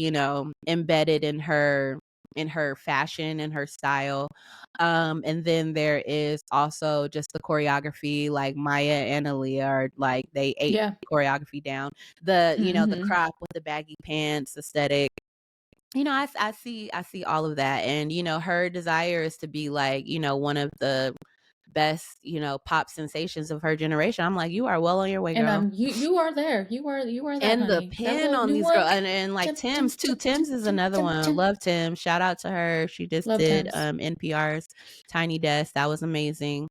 S2: embedded in her fashion and her style. And then there is also just the choreography. Like, Maya and Aaliyah are like, they ate
S1: Yeah.
S2: choreography down. The
S1: Mhm.
S2: crop with the baggy pants aesthetic. I see all of that, and her desire is to be like, one of the best, pop sensations of her generation. I'm like, you are well on your way,
S1: And
S2: girl.
S1: you are there. You are that,
S2: And the
S1: honey. That
S2: pin
S1: little
S2: on
S1: new
S2: these girls,
S1: one.
S2: and like
S1: Chum, chum,
S2: Tim's too.
S1: chum, chum,
S2: Tim's is
S1: chum,
S2: another
S1: chum,
S2: one.
S1: chum.
S2: Love Tim. Shout out to her. She just
S1: Love
S2: did
S1: Thames.
S2: NPR's Tiny Desk. That was amazing.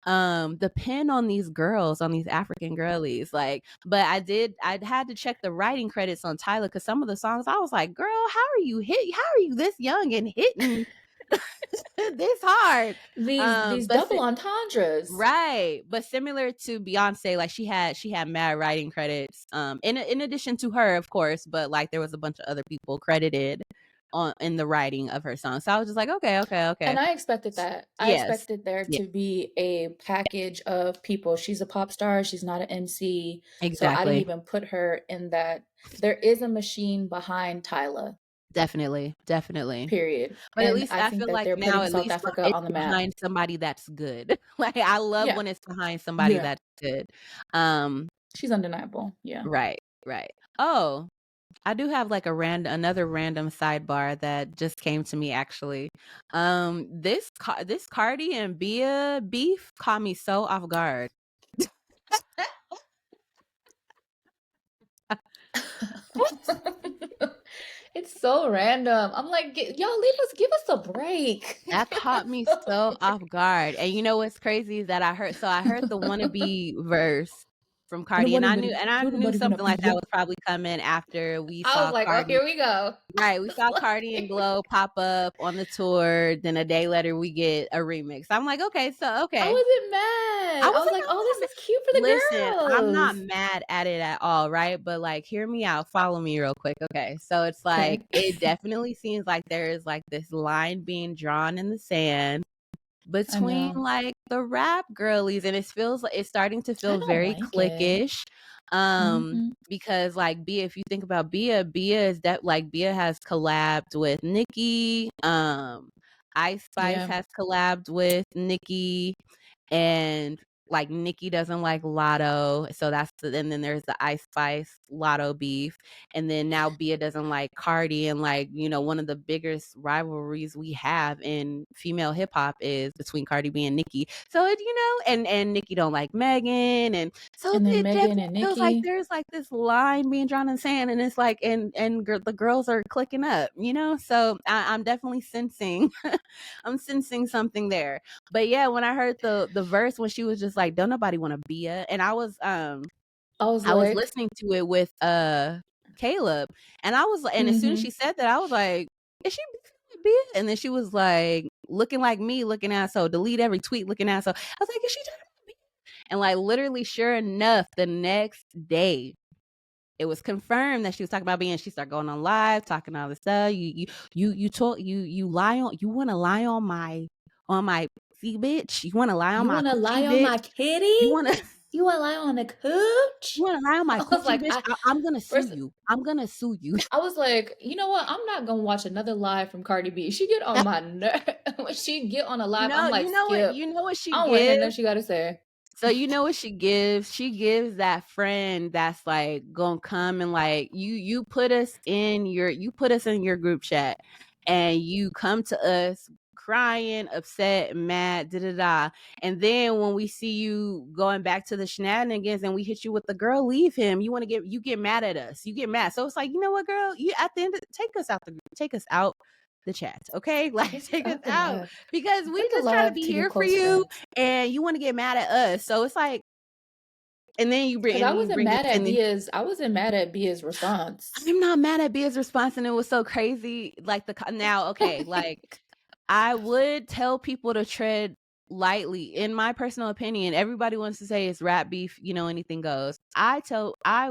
S2: The pin on these girls, on these African girlies, like, but I had to check the writing credits on Tyler, because some of the songs I was like, girl, how are you this young and hitting this hard?
S1: These
S2: But
S1: double entendres.
S2: right, but similar to Beyonce, like, she had mad writing credits, in addition to her, of course, but like there was a bunch of other people credited on in the writing of her song. So I was just like, okay, okay, okay.
S1: And I expected that. I
S2: Yes,
S1: expected there
S2: yeah,
S1: to be a package of people. She's a pop star, she's not an MC, so I didn't
S2: exactly.
S1: even put her in that. There is a machine behind Tyla,
S2: Definitely, definitely.
S1: period.
S2: But at
S1: And
S2: least
S1: I
S2: I
S1: think
S2: feel
S1: that
S2: like
S1: they're
S2: now,
S1: putting
S2: at
S1: South
S2: least
S1: Africa
S2: it's
S1: on the map.
S2: behind somebody that's good. Like, I love
S1: Yeah.
S2: when it's behind somebody
S1: Yeah.
S2: that's good. Um,
S1: She's undeniable. Yeah.
S2: right, right. Oh, I do have like another random sidebar that just came to me, actually. This Cardi and Bia beef caught me so off guard.
S1: It's so random. I'm like, y'all give us a break.
S2: That caught me so off guard. And you know what's crazy is that I heard the wannabe verse from
S1: And
S2: Cardi,
S1: what
S2: and I
S1: about
S2: knew
S1: it?
S2: and I
S1: Don't
S2: knew
S1: nobody wanna
S2: something
S1: be
S2: like that
S1: ya.
S2: was probably coming after we
S1: I was
S2: saw
S1: like, oh,
S2: Cardi.
S1: here we go.
S2: Right,
S1: I
S2: we
S1: was
S2: saw Cardi and
S1: like,
S2: Glow pop up on the tour, then a day later we get a remix. I'm like, okay, so
S1: I
S2: okay.
S1: wasn't
S2: I
S1: mad. I was
S2: wasn't
S1: like, oh,
S2: mad.
S1: this is cute for
S2: Listen,
S1: the
S2: I'm not
S1: girls.
S2: mad at it at all, right? But like, hear me out, follow me real quick. Okay. So it's like,
S1: Okay.
S2: it definitely seems like there is like this line being drawn in the sand
S1: I
S2: between
S1: know.
S2: like the rap girlies, and it's starting to
S1: I
S2: feel
S1: don't
S2: very
S1: like it.
S2: cliquish.
S1: Mhm.
S2: Because like Bia, if you think about Bia is that like Bia has collabed with Nicki, Ice Spice
S1: Yeah.
S2: has collabed with Nicki, and like Nicki doesn't like Lotto, so and then there's the Ice Spice Lotto beef, and then now Bia doesn't like Cardi, and like, one of the biggest rivalries we have in female hip hop is between Cardi B and Nicki. So and Nicki don't like Megan, and so
S1: And then
S2: it
S1: Megan
S2: definitely
S1: and
S2: feels like
S1: Nikki.
S2: there's like this line being drawn in the sand, and it's like, the girls are clicking up. So I'm definitely sensing, I'm sensing something there. But yeah, when I heard the verse when she was just like, "Don't nobody want to be a," and I was
S1: I was
S2: I was
S1: like,
S2: listening to it with, Caleb, and I was like, and as soon as she
S1: mhm.
S2: said that, I was like, "Is she beefing with Bia?" And then she was like, looking like me, looking at so delete every tweet, looking at so I was like, "Is she talking about Bia?" And, like, literally, sure enough, the next day, it was confirmed that she was talking about Bia, and she started going on live, talking all this stuff. You lie on you wanna lie on my see, bitch? You wanna lie on
S1: "You
S2: my
S1: wanna
S2: coochie,
S1: lie on
S2: bitch?
S1: my kitty?
S2: You wanna
S1: You wanna lie on the
S2: you
S1: cooch?"
S2: wanna lie on my
S1: I was
S2: coochie,
S1: like,
S2: bitch? I'm gonna sue
S1: first
S2: you. I'm gonna sue you."
S1: I was like, "You know what? I'm not gonna watch another live from Cardi B. She get on my nerve." When she get on a live, I'm
S2: No,
S1: like, "Skip.
S2: you know what she
S1: I don't wanna hear
S2: gives?
S1: nothing she gotta say."
S2: So you know what she gives? She gives that friend that's, like, gonna come and, like, you put us in your group chat, and you come to us crying, upset, mad, da da da, and then when we see you going back to the shenanigans and we hit you with the "Girl, leave him," you get mad at us. You get mad. So it's like, "You know what, girl? You at the end of take us out the chat, okay? Like,
S1: Take
S2: take us
S1: out the
S2: out
S1: live.
S2: because we
S1: Take the
S2: just trying to
S1: live
S2: be
S1: to your
S2: here for
S1: close
S2: you
S1: friends.
S2: and you wanna get mad at us." So it's like
S1: Because
S2: and then you bring this and then
S1: I wasn't mad at Bia's response.
S2: I'm not mad at Bia's response, and it was so crazy, like, the co now, okay, like, I would tell people to tread lightly, in my personal opinion. Everybody wants to say it's rap beef, anything goes. I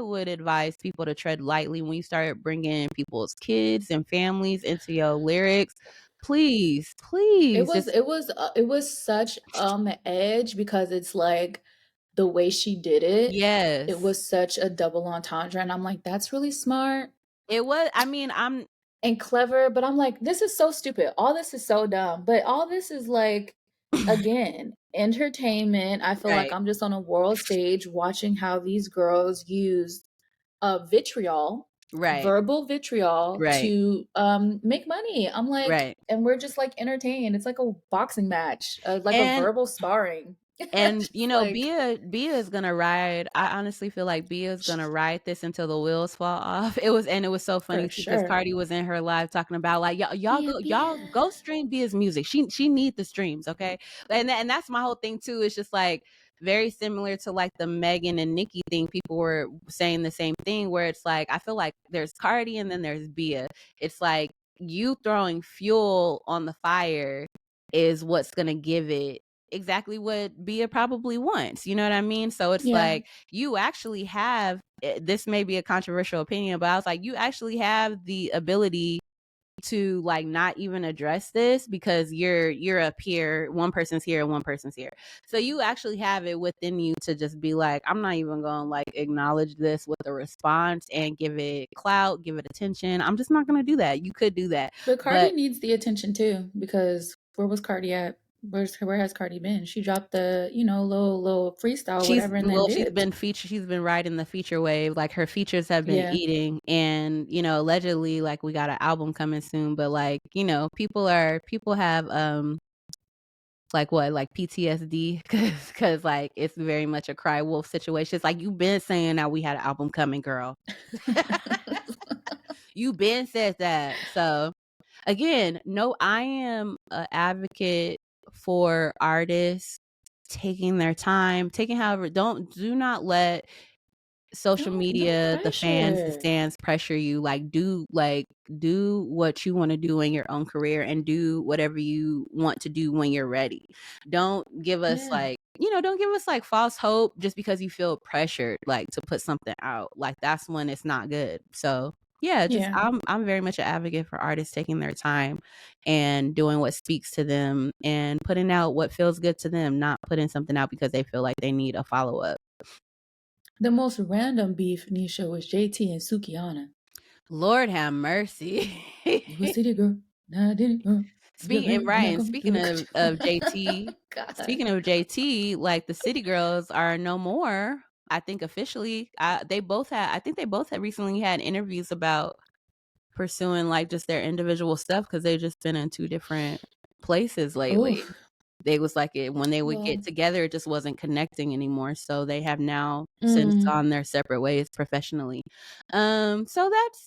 S2: would advise people to tread lightly when you start bringing people's kids and families into your lyrics. Please, please, just
S1: It was such on the edge because it's like the way she did it, it
S2: yes.
S1: was such a double entendre, and I'm like, "That's really smart
S2: It was I mean, I'm
S1: and clever," but I'm like, "This is so stupid. All this is so dumb." But all this is like, again, entertainment. I feel like
S2: right,
S1: I'm just on a world stage watching how these girls use vitriol,
S2: right,
S1: verbal vitriol
S2: right,
S1: to, make money. I'm like,
S2: right.
S1: and we're just, like, entertained. It's like a boxing match, like a
S2: And
S1: verbal sparring.
S2: And,
S1: Just like
S2: Bia is gonna ride I honestly feel like Bia is gonna ride this until the wheels fall off. It was so funny
S1: for
S2: too because
S1: sure.
S2: Cardi was in her live talking about, like,
S1: Bia,
S2: y'all
S1: Bia.
S2: go stream Bia's music. She need the streams, okay?" And that's my whole thing too. It's just, like, very similar to, like, the Megan and Nicki thing. People were saying the same thing where it's like, I feel like there's Cardi and then there's Bia. It's like you throwing fuel on the fire is what's gonna give it exactly what Bia probably wants, you know what I mean? So it's
S1: Yeah.
S2: like, you actually have this may be a controversial opinion, but I was like, you actually have the ability to, like, not even address this because you're up here, one person's here and one person's here. So you actually have it within you to just be like, I'm not even gonna, like, acknowledge this with a response and give it clout, give it attention. I'm just not gonna do that. You could do that.
S1: But Cardi
S2: But
S1: needs the attention too because where was Cardi at? Where has Cardi been? She dropped the, little freestyle, whatever, and then dipped.
S2: She's been riding the feature wave, like, her features have been
S1: Yeah.
S2: eating and, allegedly, like, we got an album coming soon, but, like, people have, like, what, like, PTSD because like, it's very much a cry wolf situation. It's like, "You been saying that we had an album coming, girl. You been said that." So, again, no, I am a advocate for artists taking their time, taking however don't do not let social
S1: No
S2: media, the fans, the
S1: pressure.
S2: stands pressure you. Do what you wanna do in your own career and do whatever you want to do when you're ready. Don't give us,
S1: Yeah.
S2: like don't give us, like, false hope just because you feel pressured, like, to put something out. Like, that's when it's not good. So, yeah, just
S1: Yeah.
S2: I'm very much an advocate for artists taking their time and doing what speaks to them and putting out what feels good to them, not putting something out because they feel like they need a follow-up.
S1: The most random beef, Nisha, was JT and Sukiana.
S2: Lord have mercy.
S1: You a city girl, nah, I didn't. You're
S2: And
S1: right, I'm
S2: right,
S1: not
S2: and
S1: gonna do it. God.
S2: Speaking of JT, like, the City Girls are no more, I think officially. I think they both had recently had interviews about pursuing, like, just their individual stuff because 'cause they've just been in 2 different places lately.
S1: Oof.
S2: They was like it when they would get
S1: Well,
S2: together, it just wasn't connecting anymore, so they have now since
S1: mm,
S2: gone their separate ways professionally. So that's,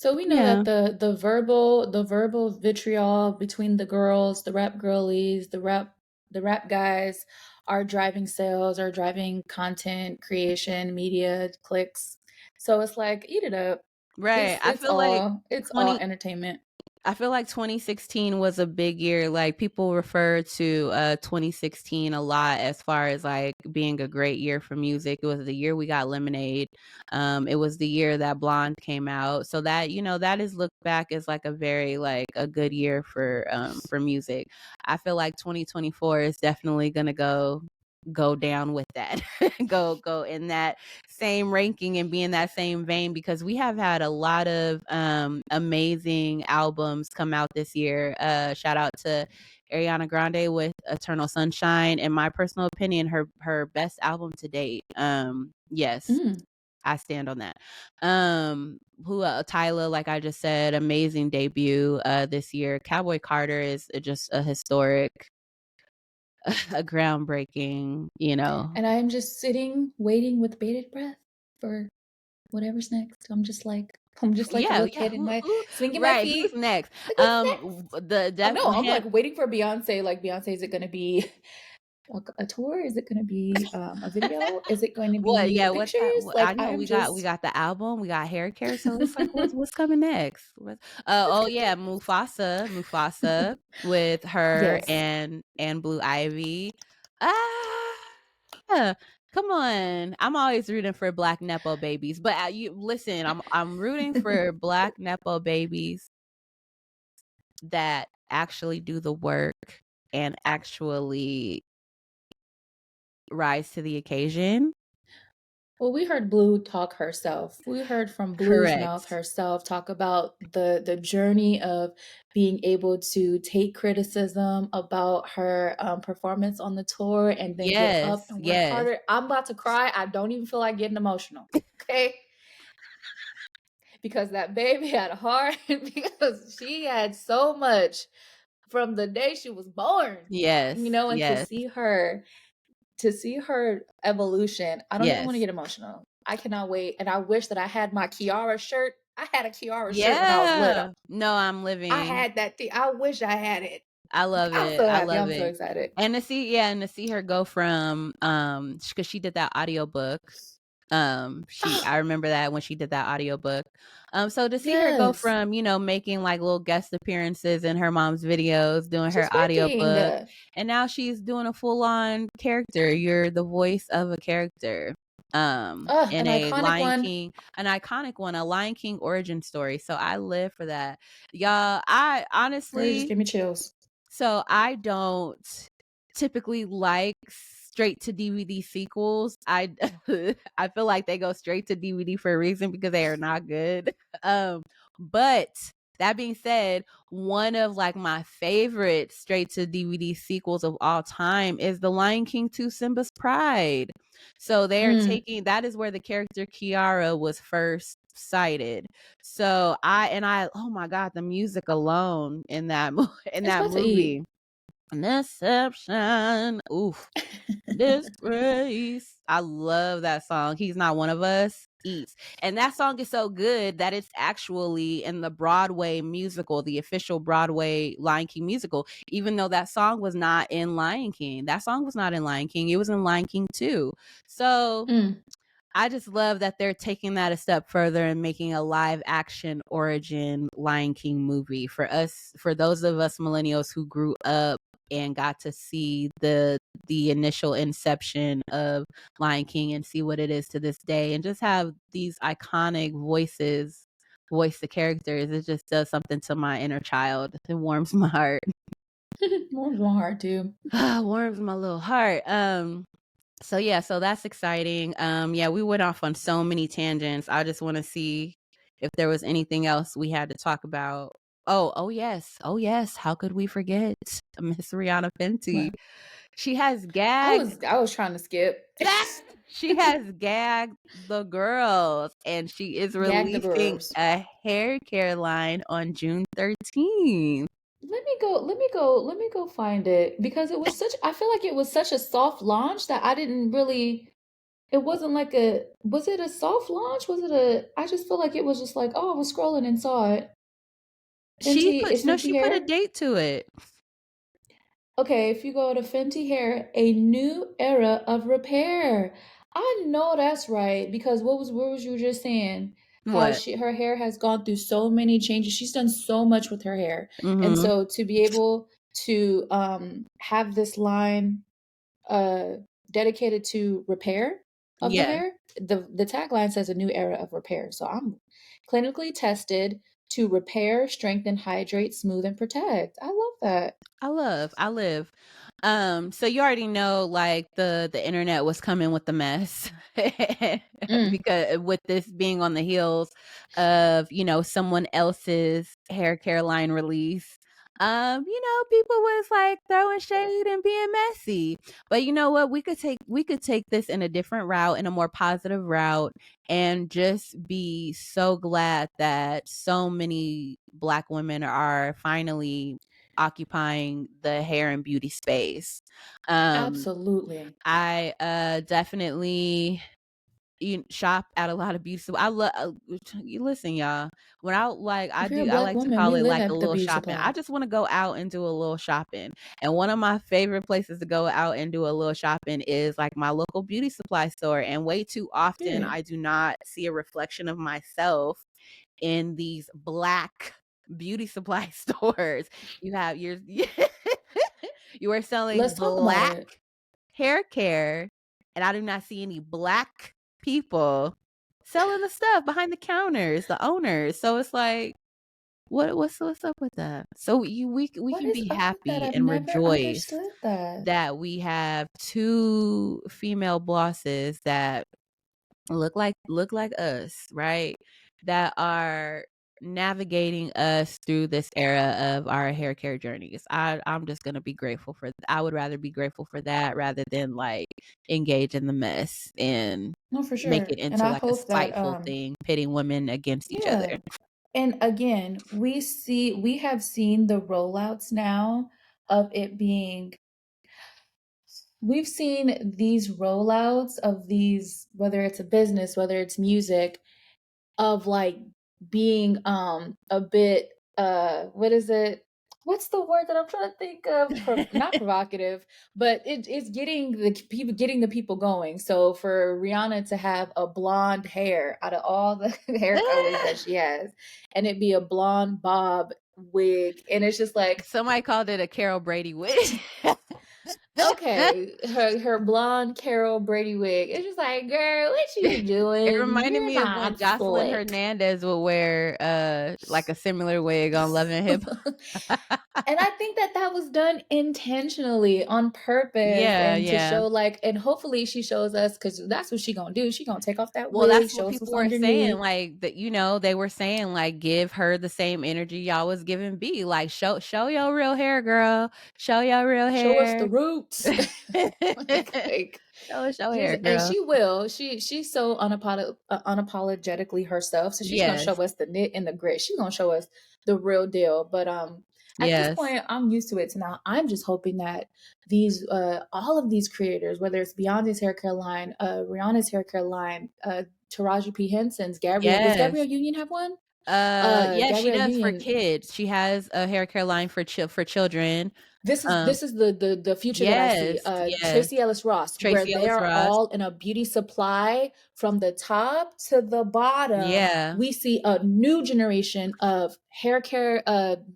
S1: so we know
S2: yeah.
S1: that the verbal vitriol between the girls, the rap girlies, the rap guys are driving sales, are driving content creation, media, clicks. So it's like, eat it up.
S2: Right.
S1: It's it's all it's all
S2: 20
S1: entertainment.
S2: I feel like 2016 was a big year. Like people refer to 2016 a lot as far as like being a great year for music. It was the year we got Lemonade. It was the year that Blonde came out. So that, that is looked back as like a very like a good year for music. I feel like 2024 is definitely gonna go down with that. Go in that same ranking and be in that same vein, because we have had a lot of amazing albums come out this year. Shout out to Ariana Grande with Eternal Sunshine, in my personal opinion, her best album to date. Yes,
S1: Mm.
S2: I stand on that. Who Tyler, like I just said, amazing debut this year. Cowboy Carter is just a historic, a groundbreaking,
S1: And I'm just sitting, waiting with bated breath for whatever's next. I'm just like
S2: Yeah,
S1: a little
S2: yeah.
S1: kid in my swinging my
S2: Right. Who's
S1: feet.
S2: next?
S1: Like, what's next?
S2: The
S1: Oh
S2: def
S1: no, I'm
S2: him.
S1: like waiting for Beyonce. Like, Beyonce, is it gonna be a tour? Is it gonna be a video? Is it going to
S2: What?
S1: be
S2: Yeah. What's that?
S1: pictures?
S2: I
S1: Like,
S2: know
S1: I'm
S2: we
S1: just
S2: got the album, we got hair care. So it's like, what's coming next? Oh yeah, Mufasa with her
S1: yes.
S2: and Blue Ivy. Ah, come on. I'm always rooting for Black Nepo babies, but you listen. I'm rooting for Black Nepo babies that actually do the work and actually rise to the occasion.
S1: Well, we heard Blue talk herself. We heard from Blue's mouth
S2: Correct.
S1: herself talk about the journey of being able to take criticism about her performance on the tour and then get up
S2: Yes,
S1: and work
S2: yes.
S1: harder. I'm about to cry. I don't even feel like getting emotional. Okay. Because that baby had a heart, because she had so much from the day she was born,
S2: Yes,
S1: and to
S2: yes,
S1: see her evolution. I don't even want to
S2: yes.
S1: get emotional. I cannot wait. And I wish that I had my Kiara shirt. I had a Kiara shirt when I was little.
S2: Yeah. No, I'm
S1: I
S2: living.
S1: had that thing. I wish I had it.
S2: I love
S1: I'm
S2: it.
S1: so
S2: I
S1: happy.
S2: love
S1: I'm so
S2: it.
S1: excited.
S2: And to see her go from because she did that audiobook. She
S1: Oh,
S2: I remember that when she did that audiobook. So to see her go
S1: yes.
S2: from, making like little guest appearances in her mom's videos, doing her
S1: She's working.
S2: audiobook, and now she's doing a full-on character. You're the voice of a character. In
S1: An
S2: a
S1: iconic
S2: Lion
S1: one.
S2: King, an iconic one, a Lion King origin story. So I live for that. Y'all, I
S1: Girl, you just
S2: honestly,
S1: give me chills.
S2: so I don't typically like straight to DVD sequels. I I feel like they go straight to DVD for a reason, because they are not good. But that being said, one of like my favorite straight to DVD sequels of all time is The Lion King 2 Simba's Pride. So they are
S1: Mm,
S2: taking, that is where the character Kiara was first cited. So I oh my god, the music alone in that in
S1: it's
S2: that
S1: about to eat.
S2: movie. Deception. Oof. Disgrace. I love that song. He's Not One of Us. Eats. And that song is so good that it's actually in the Broadway musical, the official Broadway Lion King musical, even though that song was not in Lion King. That song was not in Lion King. It was in Lion King 2. So
S1: Mm.
S2: I just love that they're taking that a step further and making a live action origin Lion King movie for us, for those of us millennials who grew up and got to see the initial inception of Lion King and see what it is to this day, and just have these iconic voices voice the characters. It just does something to my inner child. It warms my heart.
S1: Warms my heart too.
S2: Warms my little heart. So yeah, so that's exciting. Yeah, we went off on so many tangents. I just want to see if there was anything else we had to talk about. Oh yes. Oh yes. How could we forget Miss Rihanna Fenty?
S1: Well,
S2: She has
S1: I
S2: gagged
S1: was I was trying to skip.
S2: she has gagged the girls, and she is
S1: Gag the
S2: releasing
S1: girls.
S2: a hair care line on June 13th.
S1: Let me go find it, because I feel like it was such a soft launch that I didn't really, it wasn't like was it a soft launch? I just feel like it was just like, oh, I was scrolling and saw it. Fenty, is
S2: She
S1: Fenty
S2: put a
S1: hair?
S2: date to it.
S1: Okay, if you go to Fenty Hair, a new era of repair. I know that's right because what was you just saying? How
S2: What?
S1: her hair has gone through so many changes. She's done so much with her hair. And
S2: Mhm.
S1: so to be able to have this line uh dedicated to repair of the
S2: Yeah.
S1: hair, the tagline says a new era of repair. So I'm clinically tested to repair, strengthen, hydrate, smooth, and protect. I love that.
S2: I live. So you already know, like, the internet was coming with the mess
S1: Mm,
S2: because with this being on the heels of, someone else's hair care line release. People was like throwing shade and being messy. But you know what? We could take this in a different route, in a more positive route, and just be so glad that so many Black women are finally occupying the hair and beauty space. Um,
S1: absolutely.
S2: I definitely shop at a lot of beauty. So I love. You listen, y'all. When I like, I
S1: If you're a
S2: do. I
S1: black
S2: like to
S1: woman,
S2: call
S1: we
S2: it
S1: live
S2: like a
S1: at the
S2: little
S1: beauty
S2: shopping. I
S1: supply.
S2: just want to go out and do a little shopping. And one of my favorite places to go out and do a little shopping is like my local beauty supply store. And way too often,
S1: Period.
S2: I do not see a reflection of myself in these Black beauty supply stores. You have your you are selling
S1: Let's talk about
S2: Black
S1: it.
S2: hair care, and I do not see any Black people selling the stuff behind the counters, the owners. So it's like, what's up with that? So we
S1: What
S2: can
S1: is
S2: be
S1: up with that?
S2: happy
S1: I've
S2: and
S1: never
S2: rejoice
S1: understood that.
S2: that we have two female bosses that look like us, right? That are navigating us through this era of our hair care journeys. I'm just gonna be grateful for. I would rather be grateful for that rather than like engage in the mess and
S1: No, for
S2: make it
S1: sure. And
S2: into
S1: I
S2: like a
S1: hope that
S2: spiteful thing, pitting women against each other.
S1: yeah. And again, we have seen the rollouts now of it being we've seen these rollouts of these, whether it's a business, whether it's music, of like being a bit what is it, what's the word that I'm trying to think of, not provocative, but it's getting the people going. So for Rihanna to have a blonde hair out of all the hair colors that she has, and it be a blonde bob wig, and it's just like,
S2: Somebody called it a Carol Brady wig.
S1: okay, her blonde Carol Brady wig. It's just like, girl, what you
S2: It
S1: doing?
S2: reminded
S1: You're
S2: me of when
S1: not
S2: Jocelyn
S1: slick.
S2: Hernandez would wear like a similar wig on Love and Hip.
S1: And I think that that was done intentionally on purpose
S2: Yeah,
S1: and to
S2: yeah.
S1: show like, and hopefully she shows us, because that's what she gonna do. She gonna take off that
S2: Well,
S1: wig,
S2: that's what
S1: show us what's
S2: people were saying,
S1: underneath,
S2: like, that, they were saying, like, give her the same energy y'all was giving B, like, show your real hair, girl. Show your real
S1: show us the
S2: hair.
S1: roots. like
S2: Show us your
S1: She's
S2: hair,
S1: and
S2: girl.
S1: she will. She's so unapologetically herself. So she's gonna show
S2: Yes.
S1: us the knit and the grit. She's gonna show us the real deal. But at this
S2: Yes.
S1: point, I'm used to it. So now I'm just hoping that these all of these creators, whether it's Beyonce's hair care line, Rihanna's hair care line, Taraji P Henson's, Gabrielle. Does
S2: Yes.
S1: Gabrielle Union have one?
S2: Yeah, she
S1: Gabrielle
S2: does for
S1: Union.
S2: kids. She has a hair care line for children. Um,
S1: This is the future that I see.
S2: yes, yes.
S1: Tracy Ellis Ross, where
S2: Tracy
S1: they
S2: Ellis
S1: are
S2: Ross.
S1: all in a beauty supply from the top to the bottom.
S2: Yeah.
S1: We see a new generation of hair care,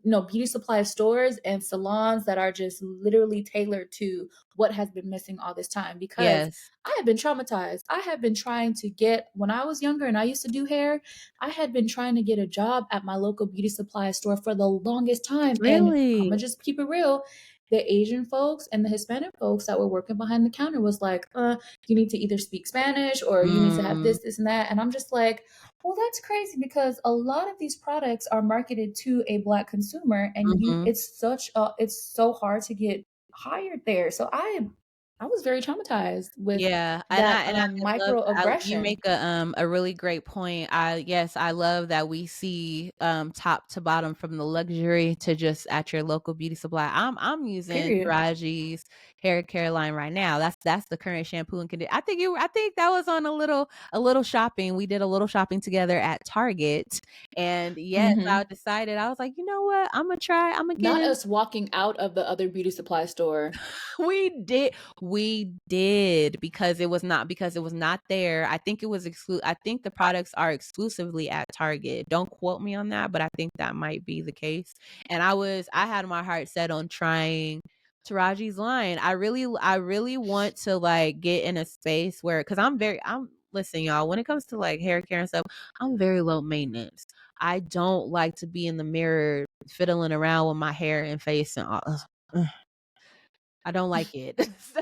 S1: no, beauty supply stores and salons that are just literally tailored to what has been missing all this time. Because
S2: Yes.
S1: I have been traumatized. I have been trying to get, when I was younger and I used to do hair, I had been trying to get a job at my local beauty supply store for the longest time. And I'm
S2: Really?
S1: gonna just keep it real, the Asian folks and the Hispanic folks that were working behind the counter was like, you need to either speak Spanish or you need to have
S2: Mm,
S1: this and that. And I'm just like, well, that's crazy because a lot of these products are marketed to a black consumer, and
S2: mhm.
S1: it's so hard to get hired there. So I was very traumatized with
S2: Yeah,
S1: that,
S2: and I love you
S1: microaggression.
S2: make a really great point. Yes, I love that we see, top to bottom from the luxury to just at your local beauty supply. I'm using
S1: Period.
S2: Taraji's hair care line right now. That's the current shampoo and conditioner. I think that was on a little shopping. We did a little shopping together at Target, and yes, I
S1: Mhm.
S2: decided, I was like, "You know what? Imma
S1: Not
S2: give."
S1: us walking out of the other beauty supply store.
S2: We did, because it was not there. I think the products are exclusively at Target. Don't quote me on that, but I think that might be the case. And I had my heart set on trying Taraji's line. I really want to, like, get in a space where, cuz I'm listen, y'all, when it comes to, like, hair care and stuff, I'm very low maintenance. I don't like to be in the mirror fiddling around with my hair and face and all. I don't like it.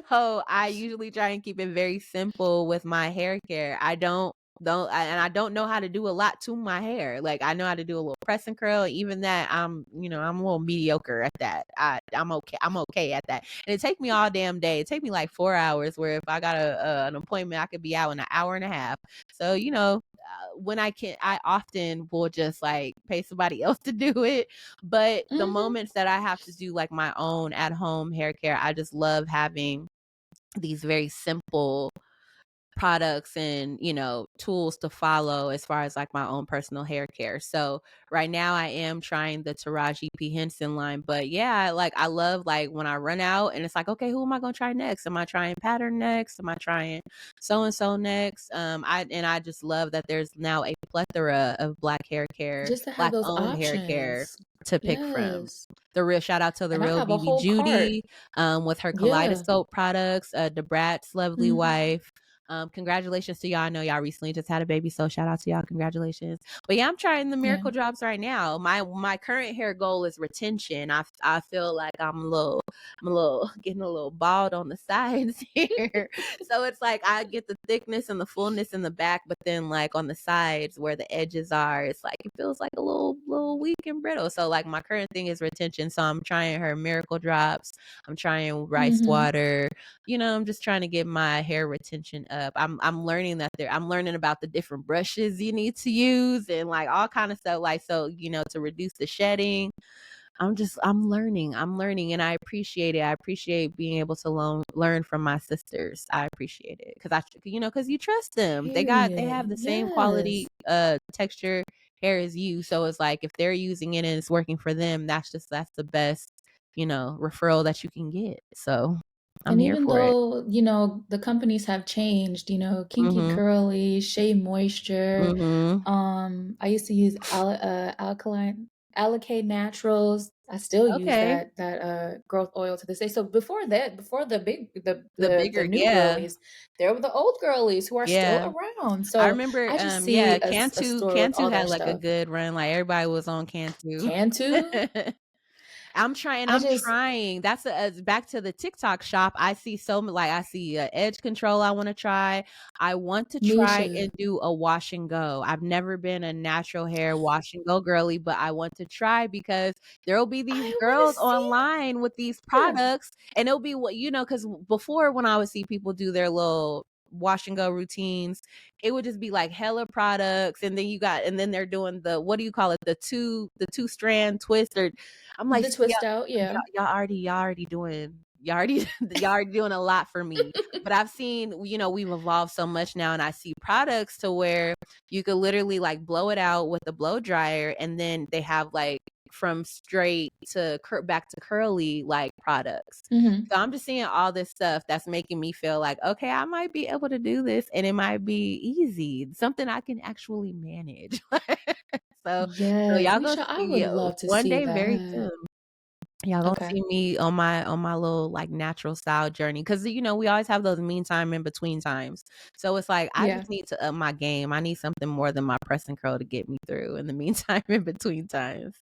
S2: So, I usually try and keep it very simple with my hair care. I don't know how to do a lot to my hair. Like, I know how to do a little press and curl, even that, I'm a little mediocre at that. I'm okay at that. And it take me all damn day. It take me like 4 hours, where if I got an appointment, I could be out in an hour and a half. So, when I often will just, like, pay somebody else to do it, but the
S1: Mhm.
S2: moments that I have to do, like, my own at home hair care, I just love having these very simple products and, tools to follow as far as, like, my own personal hair care. So right now I am trying the Taraji P. Henson line, but yeah, like, I love, like, when I run out and it's like, okay, who am I gonna try next? Am I trying pattern next? Am I trying so and so next? I just love that there's now a plethora of
S1: Just to have
S2: black
S1: those
S2: owned hair care
S1: options.
S2: to pick from.
S1: Yes.
S2: The real shout out to the
S1: And I
S2: real
S1: have a
S2: BB
S1: whole cart.
S2: Judy, with her
S1: Yeah.
S2: Kaleidoscope products, Debrat's lovely
S1: Mhm.
S2: wife. Congratulations to y'all. I know y'all recently just had a baby, so shout out to y'all. Congratulations. But yeah, I'm trying the
S1: Yeah.
S2: miracle drops right now. My current hair goal is retention. I feel like I'm a little getting a little bald on the sides here. So it's like I get the thickness and the fullness in the back, but then, like, on the sides where the edges are, it's like it feels like a little weak and brittle. So, like, my current thing is retention. So I'm trying her miracle drops. I'm trying rice
S1: Mhm.
S2: water. I'm just trying to get my hair retention up. I'm learning about the different brushes you need to use and, like, all kind of stuff, like, so, to reduce the shedding. I'm learning, and I appreciate it. I appreciate being able to learn from my sisters. I appreciate it because you trust them. They have
S1: Period.
S2: the same quality,
S1: Yes.
S2: texture hair as you. So it's like, if they're using it and it's working for them, that's the best, referral that you can get. So I'm
S1: And
S2: here
S1: even
S2: for it.
S1: though, the companies have changed, Kinky
S2: Mhm.
S1: Curly, Shea Moisture,
S2: Mhm.
S1: I used to use alkaline Allicate Naturals. I still use
S2: Okay.
S1: that growth oil to this day. So before that, before the big
S2: The
S1: the
S2: bigger,
S1: new
S2: yeah.
S1: girlies, there were the old girlies who are still
S2: Yeah.
S1: around.
S2: I
S1: So
S2: remember,
S1: I just see
S2: yeah,
S1: a
S2: Cantu
S1: store with
S2: Cantu
S1: all their
S2: had, like, a
S1: stuff.
S2: good run, like, everybody was on Cantu.
S1: Cantu, I
S2: I'm
S1: just
S2: trying. Back to the TikTok shop. I see like, I see, edge control I wanna try. I want to try
S1: Misha,
S2: and do a wash and go. I've never been a natural hair wash and go girly, but I want to try because there'll be these
S1: I wanna
S2: girls
S1: see
S2: online with these
S1: her.
S2: products, and it'll be because before, when I would see people do their little wash and go routines, it would just be like hella products, and then they're doing what do you call it? The two strand twist, or I'm like,
S1: The
S2: "See,
S1: twist out, yeah.
S2: y'all already doing a lot for me." But I've seen, we've evolved so much now, and I see products to where you could literally, like, blow it out with a blow dryer, and then they have, like, from straight to back to curly, like, products.
S1: Mhm.
S2: So I'm just seeing all this stuff that's making me feel like, okay, I might be able to do this, and it might be easy, something I can actually manage. So
S1: Yes,
S2: y'all gonna
S1: Misha, I would
S2: see,
S1: love to
S2: one
S1: see
S2: day very
S1: that.
S2: soon. Y'all gonna
S1: Okay.
S2: see me on my little, like, natural style journey, because we always have those meantime in between times. So it's like, I
S1: Yeah.
S2: just need to up my game. I need something more than my press and curl to get me through in the meantime in between times.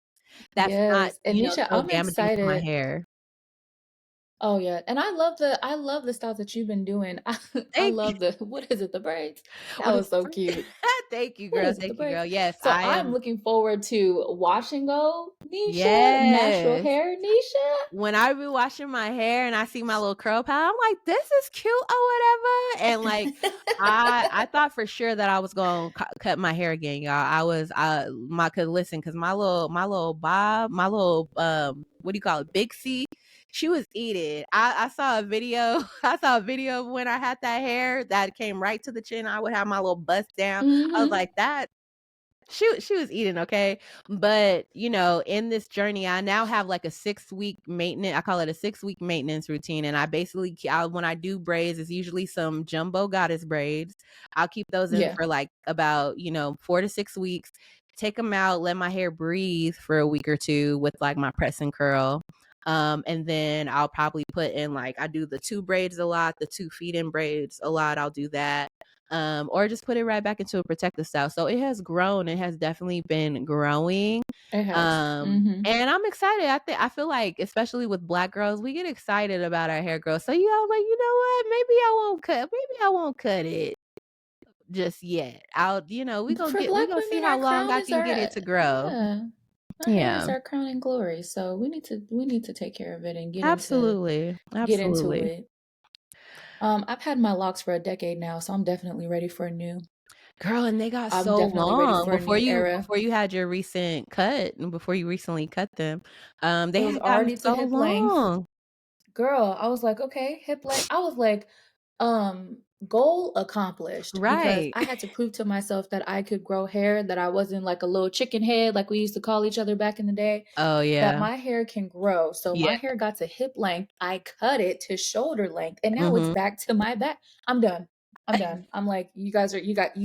S2: That's not,
S1: Yes, and Misha,
S2: so
S1: I'm
S2: damaging to my
S1: excited.
S2: hair.
S1: Oh, yeah, and I love the styles that you've been doing. I
S2: Thank you.
S1: love the what is it, the braids? That
S2: What is
S1: was so cute.
S2: Thank you,
S1: What
S2: girl.
S1: is it, the
S2: Thank you,
S1: braids?
S2: girl. Yes,
S1: So
S2: I
S1: I'm
S2: am.
S1: looking forward to wash and go, Nisha, natural
S2: Yes.
S1: hair, Nisha.
S2: When I be washing my hair and I see my little curl pad, I'm like, "This is cute or whatever," and, like, I thought for sure that I was gonna cut my hair again, y'all. I was, my 'cause listen, 'cause my little bob, my little, what do you call it, Big C, she was eating. I saw a video I saw a video of when I had that hair that came right to the chin. I would have my little bust down. I was
S1: Mhm.
S2: like, "That she was eating, okay?" But, in this journey, I now have, like, a 6-week maintenance I call it a 6-week maintenance routine, and I basically when I do braids, it's usually some jumbo goddess braids. I'll keep those in
S1: Yeah,
S2: for, like, about, 4 to 6 weeks, take them out, let my hair breathe for a week or 2 with, like, my press and curl, and then I'll probably put in, like I do the 2 braids a lot, the 2 feed-in braids a lot, I'll do that. Or just put it right back into a protective style. So it has grown. It has definitely been growing.
S1: it has. Mhm.
S2: And I'm excited. I feel like, especially with Black girls, we get excited about our hair growth. So I'm like, you know what? Maybe I won't cut it just yet.
S1: For
S2: We
S1: Black
S2: gonna see
S1: women,
S2: how
S1: our
S2: long
S1: crown
S2: I
S1: is
S2: can
S1: our
S2: get it to grow.
S1: yeah. Our hair is
S2: Yeah.
S1: our crowning glory, so we need to take care of it and
S2: Absolutely.
S1: get into
S2: Absolutely.
S1: it. I've had my locks for a decade now, so I'm definitely ready for a new.
S2: Girl, and they got
S1: I'm
S2: so
S1: definitely ready
S2: long
S1: for a new era.
S2: before you had your recent cut and before you recently cut them. They
S1: It was
S2: had gotten
S1: already to
S2: so
S1: hip length.
S2: long.
S1: Girl, I was like, "Okay, hip length." I was like, goal accomplished because
S2: Right.
S1: I had to prove to myself that I could grow hair, that I wasn't like a little chicken head like we used to call each other back in the day,
S2: Oh,
S1: that
S2: yeah.
S1: my hair can grow. So
S2: Yeah.
S1: my hair got to hip length, I cut it to shoulder length, and now it's
S2: Mhm.
S1: back to my back. I'm done. I'm done. I'm like, you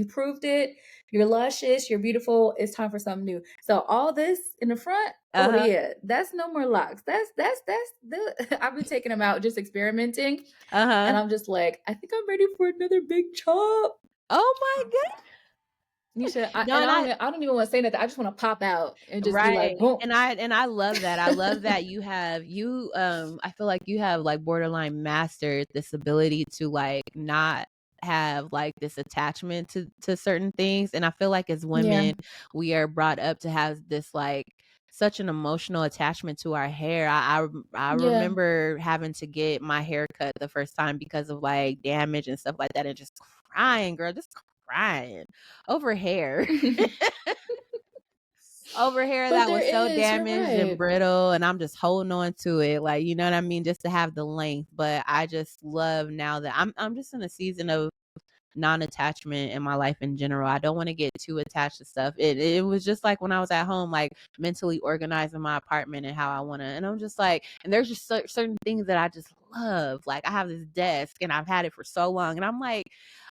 S1: proved it. You're luscious, you're beautiful. It's time for something new. So all this in the front, oh
S2: Uh-huh.
S1: yeah, that's no more locks. That's the I've been taking them out just experimenting, and
S2: Uh-huh.
S1: I'm just like, I think I'm ready for another big chop.
S2: Oh my god.
S1: You should I
S2: No,
S1: and
S2: and I
S1: I don't even want to say nothing. I just want to pop out and just be
S2: right,
S1: like, boom.
S2: and I love that. I love that I feel like you have, like, borderline mastered this ability to, like, not have, like, this attachment to certain things, and I feel like as
S1: Yeah.
S2: women, we are brought up to have this, like, such an emotional attachment to our hair. I
S1: Yeah.
S2: remember having to get my hair cut the first time because of, like, damage and stuff like that, and just crying, girl, just crying over hair. Over hair
S1: But
S2: that
S1: there
S2: was so
S1: is, you're
S2: damaged and
S1: right.
S2: brittle, and I'm just holding on to it, like, you know what I mean, just to have the length, but I just love now that I'm just in a season of non-attachment in my life in general. I don't wanna get too attached to stuff. It was just like when I was at home, like, mentally organizing my apartment and how I wanna and I'm just like and there's just certain things that I just love. Like, I have this desk, and I've had it for so long, and I'm like,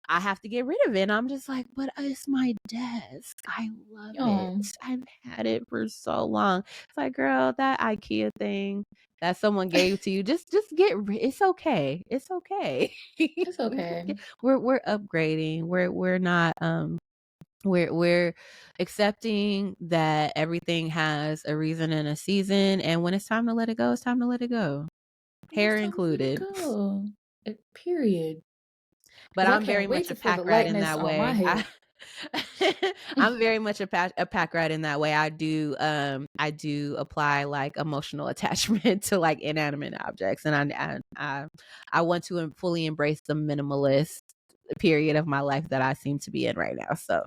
S2: I have to get rid of it, and I'm just like, "But it's my desk. I love it.
S1: Oh,
S2: I've had it for so long." It's like, "Girl, that IKEA thing that someone gave to you, just get rid it's okay. It's okay."
S1: it's okay.
S2: We're upgrading. We're not we're accepting that everything has a reason and a season, and when it's time to let it go, it's time to let it go,
S1: It's
S2: hair
S1: time to let it
S2: included.
S1: go. Period.
S2: But
S1: Because I
S2: I'm
S1: can't
S2: very
S1: wait
S2: much a
S1: to feel the
S2: pack rat in
S1: lightness
S2: that
S1: on my
S2: way.
S1: head.
S2: I'm very much a pack rat in that way. I do apply, like, emotional attachment to, like, inanimate objects, and I want to fully embrace the minimalist period of my life that I seem to be in right now, so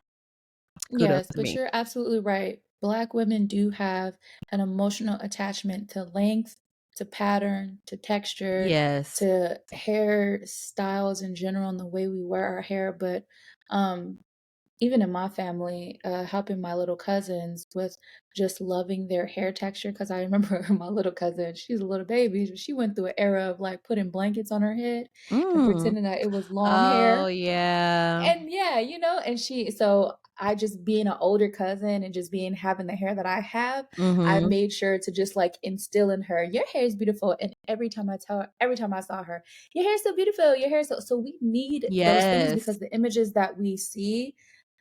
S2: kudos
S1: Yes,
S2: to
S1: but
S2: me.
S1: you're absolutely right. Black women do have an emotional attachment to length, to pattern, to texture,
S2: Yes.
S1: to hair styles in general and the way we wear our hair. But um, even in my family, helping my little cousins with just loving their hair texture. Because I remember my little cousin, she's a little baby. She went through an era of like putting blankets on her head and
S2: Mm.
S1: pretending that it was long
S2: Oh,
S1: hair.
S2: yeah.
S1: And yeah, and so I just being an older cousin and just being having the hair that I have, I
S2: Mhm.
S1: made sure to just like instill in her, your hair is beautiful. And every time I saw her, your hair is so beautiful, your hair is so we need those things
S2: Yes.
S1: because the images that we see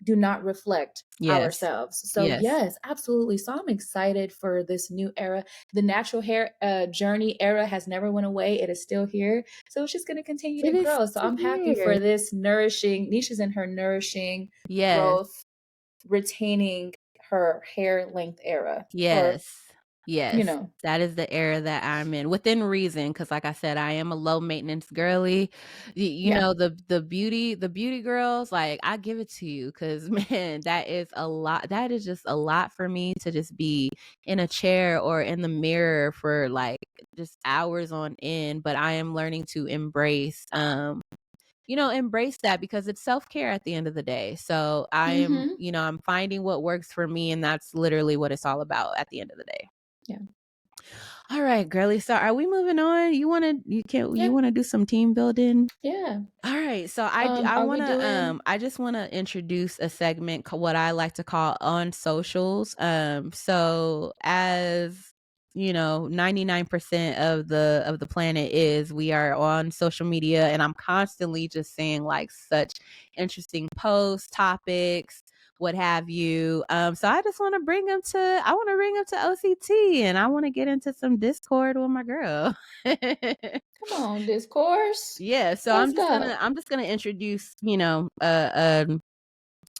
S1: do not reflect
S2: Yes.
S1: ourselves. So
S2: Yes.
S1: yes, absolutely. So I'm excited for this new era. The natural hair journey era has never went away. It is still here. So it's just going to continue to
S2: It is
S1: grow. So
S2: still
S1: I'm happy
S2: here.
S1: for this nourishing, Nisha's in her nourishing
S2: Yes.
S1: growth, retaining her hair length era, or,
S2: Yes.
S1: you
S2: Yes.
S1: know,
S2: That is the era that I'm in, within reason, because like I said, I am a low maintenance girly.
S1: yeah.
S2: The beauty girls, like, I give it to you, because man, that is a lot. That is just a lot for me to just be in a chair or in the mirror for, like, just hours on end, but I am learning to embrace that, because it's self-care at the end of the day. So
S1: Mhm.
S2: I'm finding what works for me, and that's literally what it's all about at the end of the day.
S1: Yeah.
S2: All right, girly. So are we moving on? You
S1: Yeah.
S2: wanna do some team building?
S1: Yeah.
S2: All right. So I
S1: Are we
S2: wanna
S1: doing
S2: I just wanna introduce a segment, what I like to call on socials. So as 99% of the planet we are on social media, and I'm constantly just seeing like such interesting posts, topics, what have you. So I want to bring them to OCT, and I want to get into some Discord with my girl.
S1: come on, discourse?
S2: Yeah, so
S1: Let's go.
S2: I'm just gonna introduce,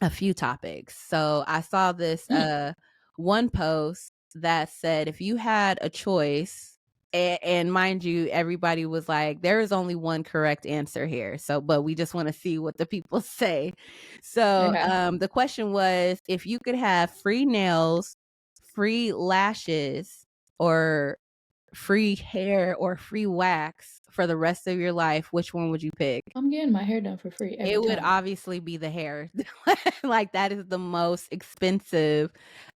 S2: a few topics. So I saw this
S1: Mm,
S2: one post that said, if you had a choice, and mind you, everybody was like, there is only one correct answer here. So, but we just want to see what the people say. So
S1: okay.
S2: the question was, if you could have free nails, free lashes, or free hair or free wax for the rest of your life, which one would you pick?
S1: I'm getting my hair done for free every
S2: It would
S1: time.
S2: obviously be the hair. Like, that is the most expensive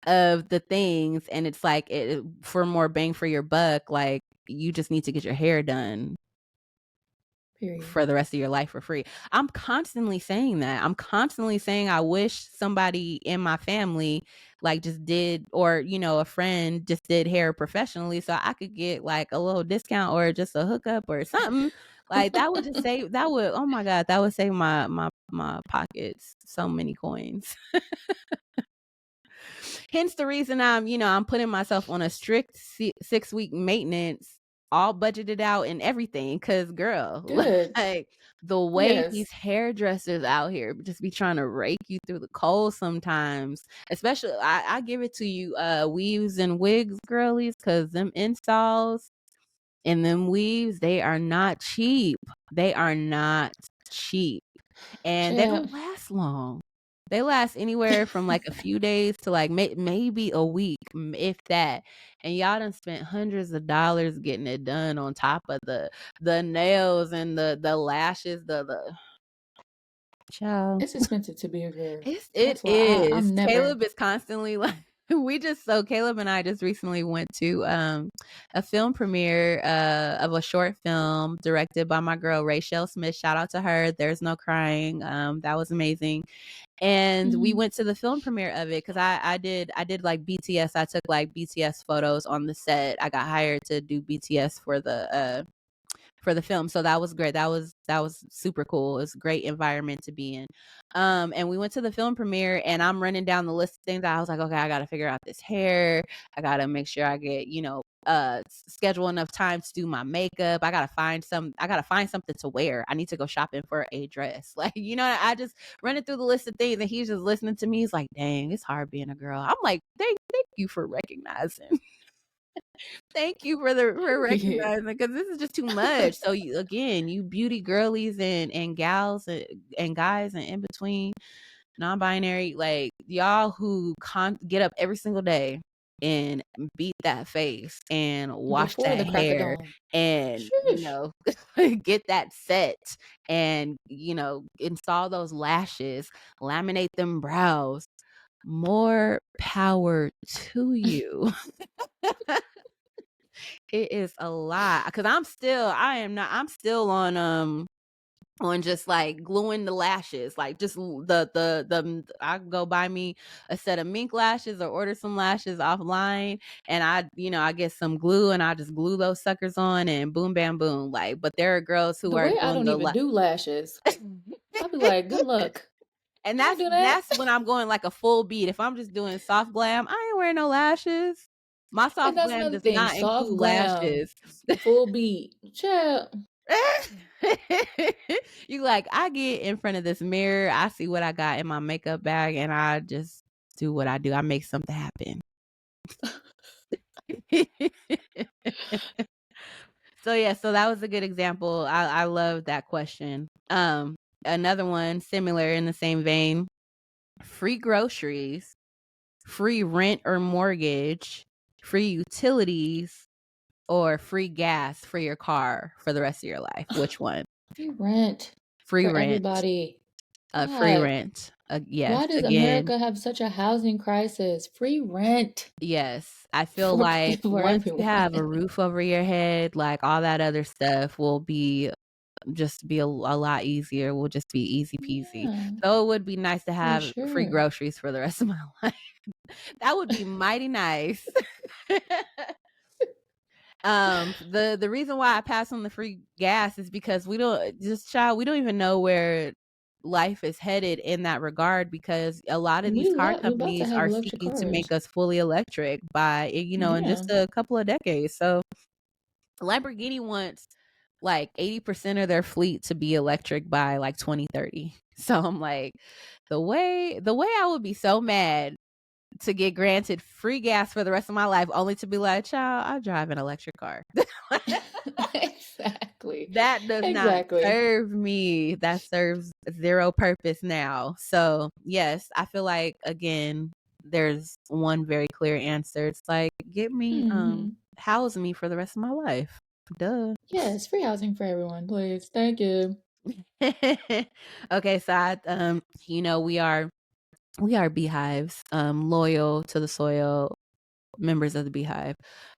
S2: of the things, and it's like, for more bang for your buck, like, you just need to get your hair done
S1: Period.
S2: for the rest of your life for free. I'm constantly saying that. I'm constantly saying I wish somebody in my family like just did, or a friend just did hair professionally, so I could get like a little discount or just a hookup or something. Like, that would just save that would oh my god, that would save my pockets so many coins. Hence the reason I'm putting myself on a strict 6-week maintenance, all budgeted out and everything. Cause girl,
S1: Good.
S2: like, the way
S1: Yes.
S2: these hairdressers out here just be trying to rake you through the cold sometimes. Especially, I give it to you, weaves and wigs, girlies, cause them installs and them weaves, they are not cheap. They are not cheap, and they
S1: Chill.
S2: don't last long. They last anywhere from like a few days to like maybe a week, if that. And y'all done spent hundreds of dollars getting it done, on top of the nails and the lashes, the child.
S1: It's expensive to be a girl.
S2: It
S1: That's why
S2: is.
S1: I'm never.
S2: Caleb is constantly like, Caleb and I just recently went to a film premiere of a short film directed by my girl Rachel Smith. Shout out to her. There's no crying. That was amazing. And we
S1: Mhm.
S2: went to the film premiere of it, because I did like BTS. I took like BTS photos on the set. I got hired to do BTS for the film. So that was great. That was super cool. It's a great environment to be in. And we went to the film premiere, and I'm running down the list of things. I was like, okay, I gotta figure out this hair. I gotta make sure I get, schedule enough time to do my makeup. I gotta find something to wear. I need to go shopping for a dress. Like, I just running through the list of things, and he's just listening to me. He's like, dang, it's hard being a girl. I'm like, thank you for recognizing. Thank you for
S1: Period.
S2: recognizing, because this is just too much. So you beauty girlies and gals and guys and in between, non-binary, like, y'all who get up every single day and beat that face and wash
S1: Before
S2: that
S1: the crack of
S2: hair,
S1: dawn.
S2: and
S1: Shush.
S2: get that set, and install those lashes, laminate them brows. More power to you. It is a lot, because I'm still on just like gluing the lashes, like just I go buy me a set of mink lashes or order some lashes offline, and I get some glue, and I just glue those suckers on, and boom bam boom. Like, but there are girls who
S1: The
S2: are
S1: way I
S2: doing
S1: don't
S2: the
S1: even do lashes, I'll be like, good luck.
S2: And
S1: I do that.
S2: that's when I'm going like a full beat. If I'm just doing soft glam, I ain't wearing no lashes. My
S1: And
S2: soft
S1: that's
S2: glam
S1: another
S2: does
S1: thing.
S2: not
S1: Soft
S2: include
S1: glam,
S2: lashes.
S1: full beat. Child.
S2: You like, I get in front of this mirror, I see what I got in my makeup bag, and I just do what I do. I make something happen. So yeah, so that was a good example. I love that question. Another one similar in the same vein: free groceries, free rent or mortgage, free utilities, or free gas for your car for the rest of your life. Which one?
S1: Free rent
S2: Free
S1: for
S2: rent.
S1: everybody.
S2: Free
S1: God,
S2: rent. Yes,
S1: why does
S2: again,
S1: America have such a housing crisis? Free rent
S2: yes. I feel
S1: for
S2: like
S1: for
S2: once you
S1: everyone.
S2: have a roof over your head, like all that other stuff will be just be a lot easier. Will just be easy peasy.
S1: Yeah,
S2: So it would be nice to
S1: for
S2: have free
S1: sure.
S2: groceries for the rest of my life. That would be mighty nice. The reason why I pass on the free gas is because we don't even know where life is headed in that regard, because a lot of these car
S1: We about to
S2: companies
S1: have
S2: are
S1: electric
S2: seeking to
S1: cars.
S2: make us fully electric by, in
S1: Yeah.
S2: just a couple of decades. So Lamborghini wants like 80% of their fleet to be electric by like 2030. So I'm like, the way I would be so mad to get granted free gas for the rest of my life, only to be like, child, I drive an electric car.
S1: Exactly.
S2: That does not
S1: Exactly.
S2: serve me. That serves zero purpose now. So, yes, I feel like, again, there's one very clear answer. It's like,
S1: Mhm.
S2: house me for the rest of my life. Duh.
S1: Yes, free housing for everyone, please. Thank you.
S2: Okay, so we are beehives, loyal to the soil, members of the beehive.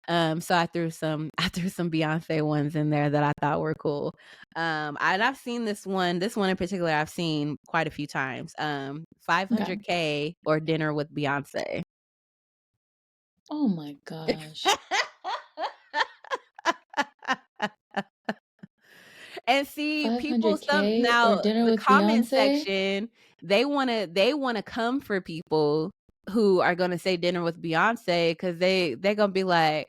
S2: So I threw some I threw some Beyonce ones in there that I thought were cool. And I've seen this one in particular I've seen quite a few times.
S1: Okay.
S2: 500K or dinner with Beyonce.
S1: Oh my gosh.
S2: And see, people, some
S1: 500K or
S2: now
S1: dinner
S2: the
S1: with
S2: comment
S1: Beyonce?
S2: section, they wanna come for people who are gonna say dinner with Beyonce, because they gonna be like,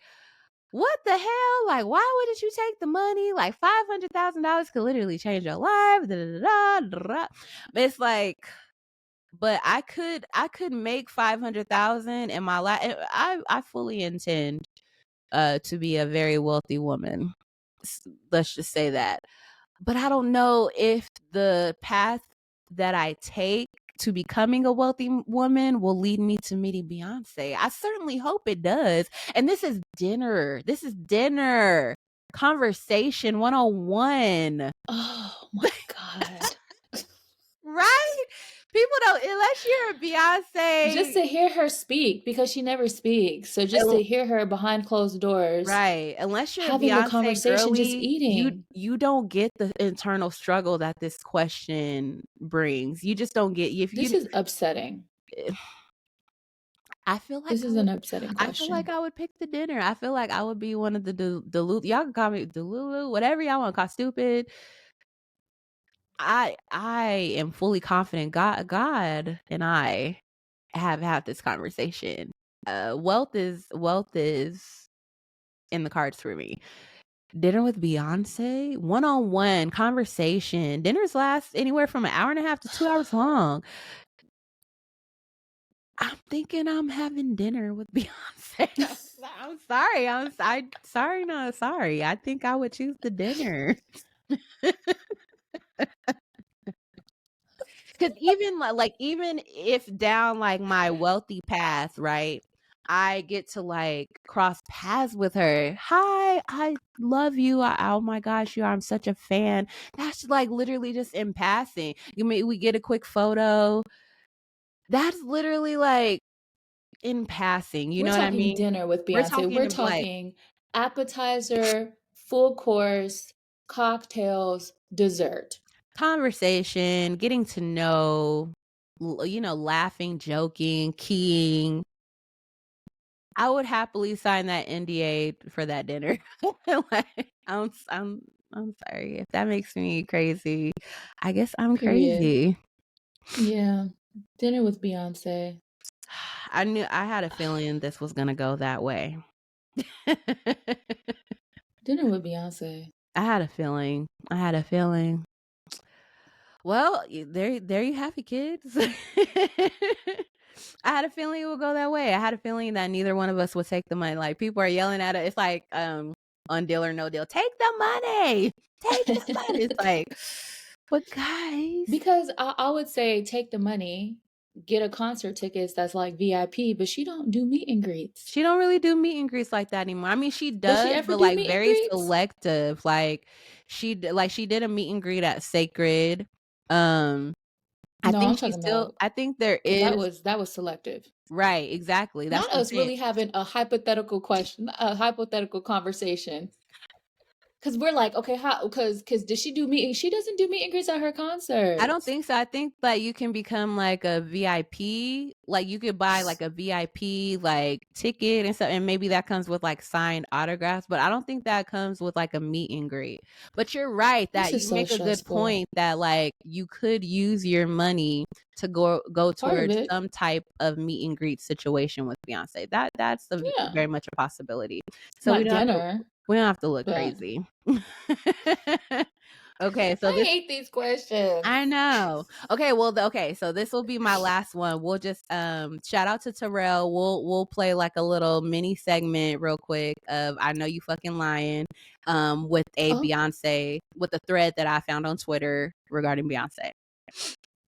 S2: what the hell? Like, why wouldn't you take the money? Like $500,000 could literally change your life. Da, da, da, da, da. But it's like, but I could make 500,000 in my life. I fully intend to be a very wealthy woman. Let's just say that. But I don't know if the path that I take to becoming a wealthy woman will lead me to meeting Beyonce. I certainly hope it does. And this is dinner. This is dinner. Conversation 101.
S1: Oh my god.
S2: Right? People don't, unless you're a
S1: Just
S2: Beyonce.
S1: to hear her speak because she never speaks. So just to hear her behind closed doors
S2: Right. Unless you're a
S1: having a
S2: Beyonce
S1: conversation, just
S2: girly, you
S1: eating.
S2: you don't get the internal struggle that this question brings. You just don't get, if
S1: This
S2: you
S1: is upsetting.
S2: I feel like
S1: This is an upsetting question.
S2: I would pick the dinner. I feel like I would be one of the Delulu, y'all can call me Delulu, whatever y'all want to call stupid. I am fully confident God and I have had this conversation. Wealth is in the cards for me. Dinner with Beyonce, one-on-one conversation. Dinners last anywhere from an hour and a half to 2 hours long. I'm thinking I'm having dinner with Beyonce. I'm sorry. Sorry, no, sorry. I think I would choose the dinner. Because even even if down like my wealthy path, right? I get to like cross paths with her. Hi, I love you. Oh my gosh, I'm such a fan. That's like literally just in passing. We get a quick photo. That's literally like in passing. You
S1: We're
S2: know what I
S1: talking
S2: mean?
S1: dinner with
S2: We're
S1: Beyonce.
S2: talking
S1: We're
S2: of like
S1: talking appetizer, full course, cocktails, dessert.
S2: conversation, getting to know, laughing, joking, keying. I would happily sign that NDA for that dinner. Like, I'm sorry if that makes me crazy. I guess I'm
S1: Period.
S2: crazy.
S1: Yeah. Dinner with Beyonce.
S2: I had a feeling this was gonna go that way.
S1: Dinner with Beyonce.
S2: I had a feeling. I had a feeling. Well, there you have it, kids. I had a feeling it would go that way. I had a feeling that neither one of us would take the money. Like people are yelling at it. It's like on Deal or No Deal. Take the money. Take the money. It's like, but guys,
S1: Because I would say take the money, get a concert tickets that's like VIP, but she don't do meet and greets.
S2: she don't really do meet and greets like that anymore. I mean, she
S1: Does she
S2: does,
S1: ever
S2: but
S1: do
S2: like
S1: meet and
S2: very
S1: greets?
S2: selective. Like she did a meet and greet at Sacred. Um, I
S1: No,
S2: think
S1: I'm
S2: she
S1: talking
S2: still.
S1: about
S2: I think there
S1: that
S2: is
S1: was selective.
S2: right. Exactly. That's
S1: Not
S2: what I'm
S1: us
S2: saying.
S1: really having a hypothetical question, a hypothetical conversation. Because we're like, okay, how? Because does she do meet? She doesn't do meet and greets at her
S2: I don't
S1: concerts.
S2: think so. I think that you can become like a VIP. Like you could buy like a VIP like ticket and stuff, and maybe that comes with like signed autographs. But I don't think that comes with like a meet and greet. But you're right
S1: This
S2: that
S1: is
S2: you
S1: so
S2: make a good
S1: stressful.
S2: point that like you could use your money to go
S1: Part of
S2: towards
S1: it,
S2: some type of meet and greet situation with Beyonce. That's
S1: yeah,
S2: very much a possibility. So
S1: not dinner,
S2: we don't have to look
S1: but
S2: crazy. Okay, so
S1: I
S2: this
S1: hate these questions.
S2: I know. Okay, well, okay, so this will be my last one. We'll just shout out to Terrell. We'll play like a little mini segment real quick of I Know You Fucking Lying with a
S1: Oh,
S2: Beyonce with a thread that I found on Twitter regarding Beyonce.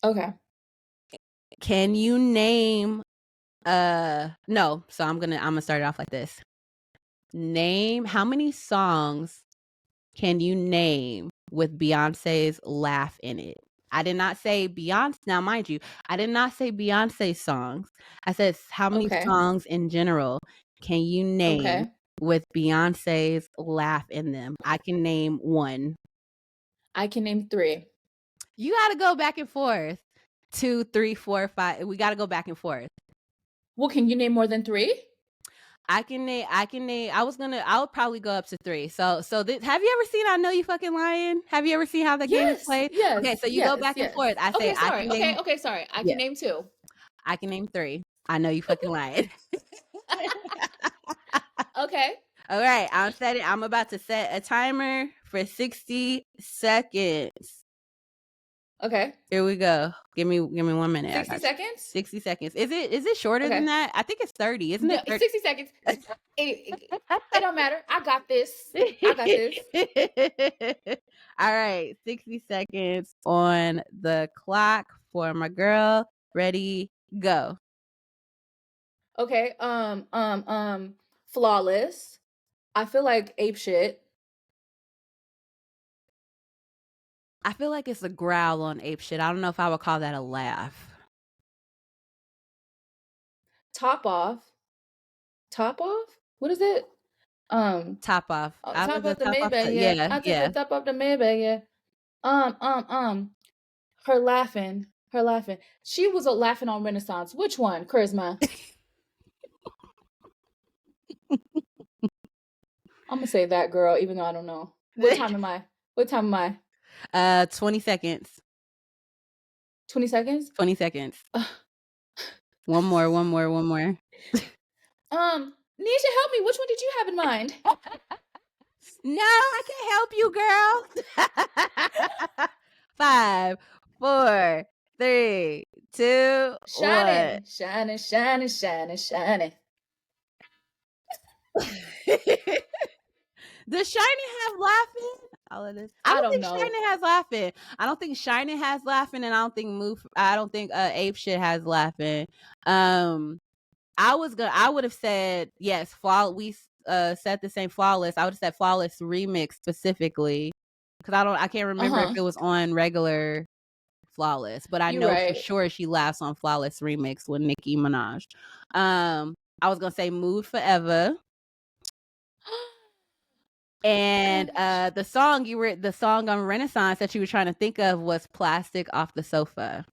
S1: okay.
S2: Can you name no, so I'm going to start it off like this. Name how many songs can you name with Beyonce's laugh in it? I did not say Beyonce. Now, mind you, I did not say Beyonce songs. I said how many
S1: Okay.
S2: songs in general can you name
S1: Okay.
S2: with Beyonce's laugh in them? I can name one.
S1: I can name 3.
S2: You got to go back and forth. 2, 3, 4, 5. We got to go back and forth.
S1: Well, can you name more than 3?
S2: I'll probably go up to 3. So this, have you ever seen I Know You Fucking Lying? Have you ever seen how the game is
S1: Yes,
S2: played? Okay,
S1: yes,
S2: so you go
S1: yes,
S2: back and
S1: yes.
S2: forth. I say
S1: Okay, sorry. Okay, okay, sorry. I
S2: yeah,
S1: can name 2.
S2: I can name 3. I Know You Fucking Lying.
S1: Okay.
S2: All right, I'm about to set a timer for 60 seconds.
S1: Okay.
S2: Here we go. Give me 1 minute. I
S1: 60
S2: got you.
S1: seconds?
S2: 60 seconds. Is it shorter than
S1: Okay.
S2: that? I think it's 30. Isn't
S1: No,
S2: it 30?
S1: 60 seconds. It don't matter. I got this. I got this.
S2: All right, 60 seconds on the clock for my girl. Ready, go.
S1: Okay. Flawless. I feel like ape shit.
S2: I feel like it's a growl on ape shit. I don't know if I would call that a laugh.
S1: Top off. Top off? What is it?
S2: Top off. Out of
S1: Top
S2: the
S1: off the
S2: top off.
S1: Maybach, yeah.
S2: Yeah,
S1: I took the
S2: yeah.
S1: top off the Maybach, yeah. Her laughing. Her laughing. She was laughing on Renaissance. Which one? Charisma. I'm gonna say that girl, even though I don't know. What time am I? What time am I?
S2: 20 seconds.
S1: 20 seconds?
S2: 20 seconds.
S1: Ugh.
S2: One more, one more, one more.
S1: Nisha, help me. Which one did you have in mind?
S2: No, I can't help you, girl. 5, 4, 3, 2, 1.
S1: Shining, shining, shining, shining, shining.
S2: Does Shining have laughing? All of this. I
S1: I
S2: don't
S1: don't
S2: think
S1: know.
S2: Shining has laughing. I don't think Shining has laughing, and I don't think Ape Shit has laughing. I would have said yes. We said the same Flawless. I would have said Flawless remix specifically because I can't
S1: Uh
S2: remember if
S1: huh.
S2: it was on regular Flawless, but I
S1: You
S2: know for
S1: right.
S2: sure she laughs on Flawless remix with Nicki Minaj. I was gonna say Mood Forever. And
S1: Gosh.
S2: the song on Renaissance that you were trying to think of was Plastic Off the Sofa.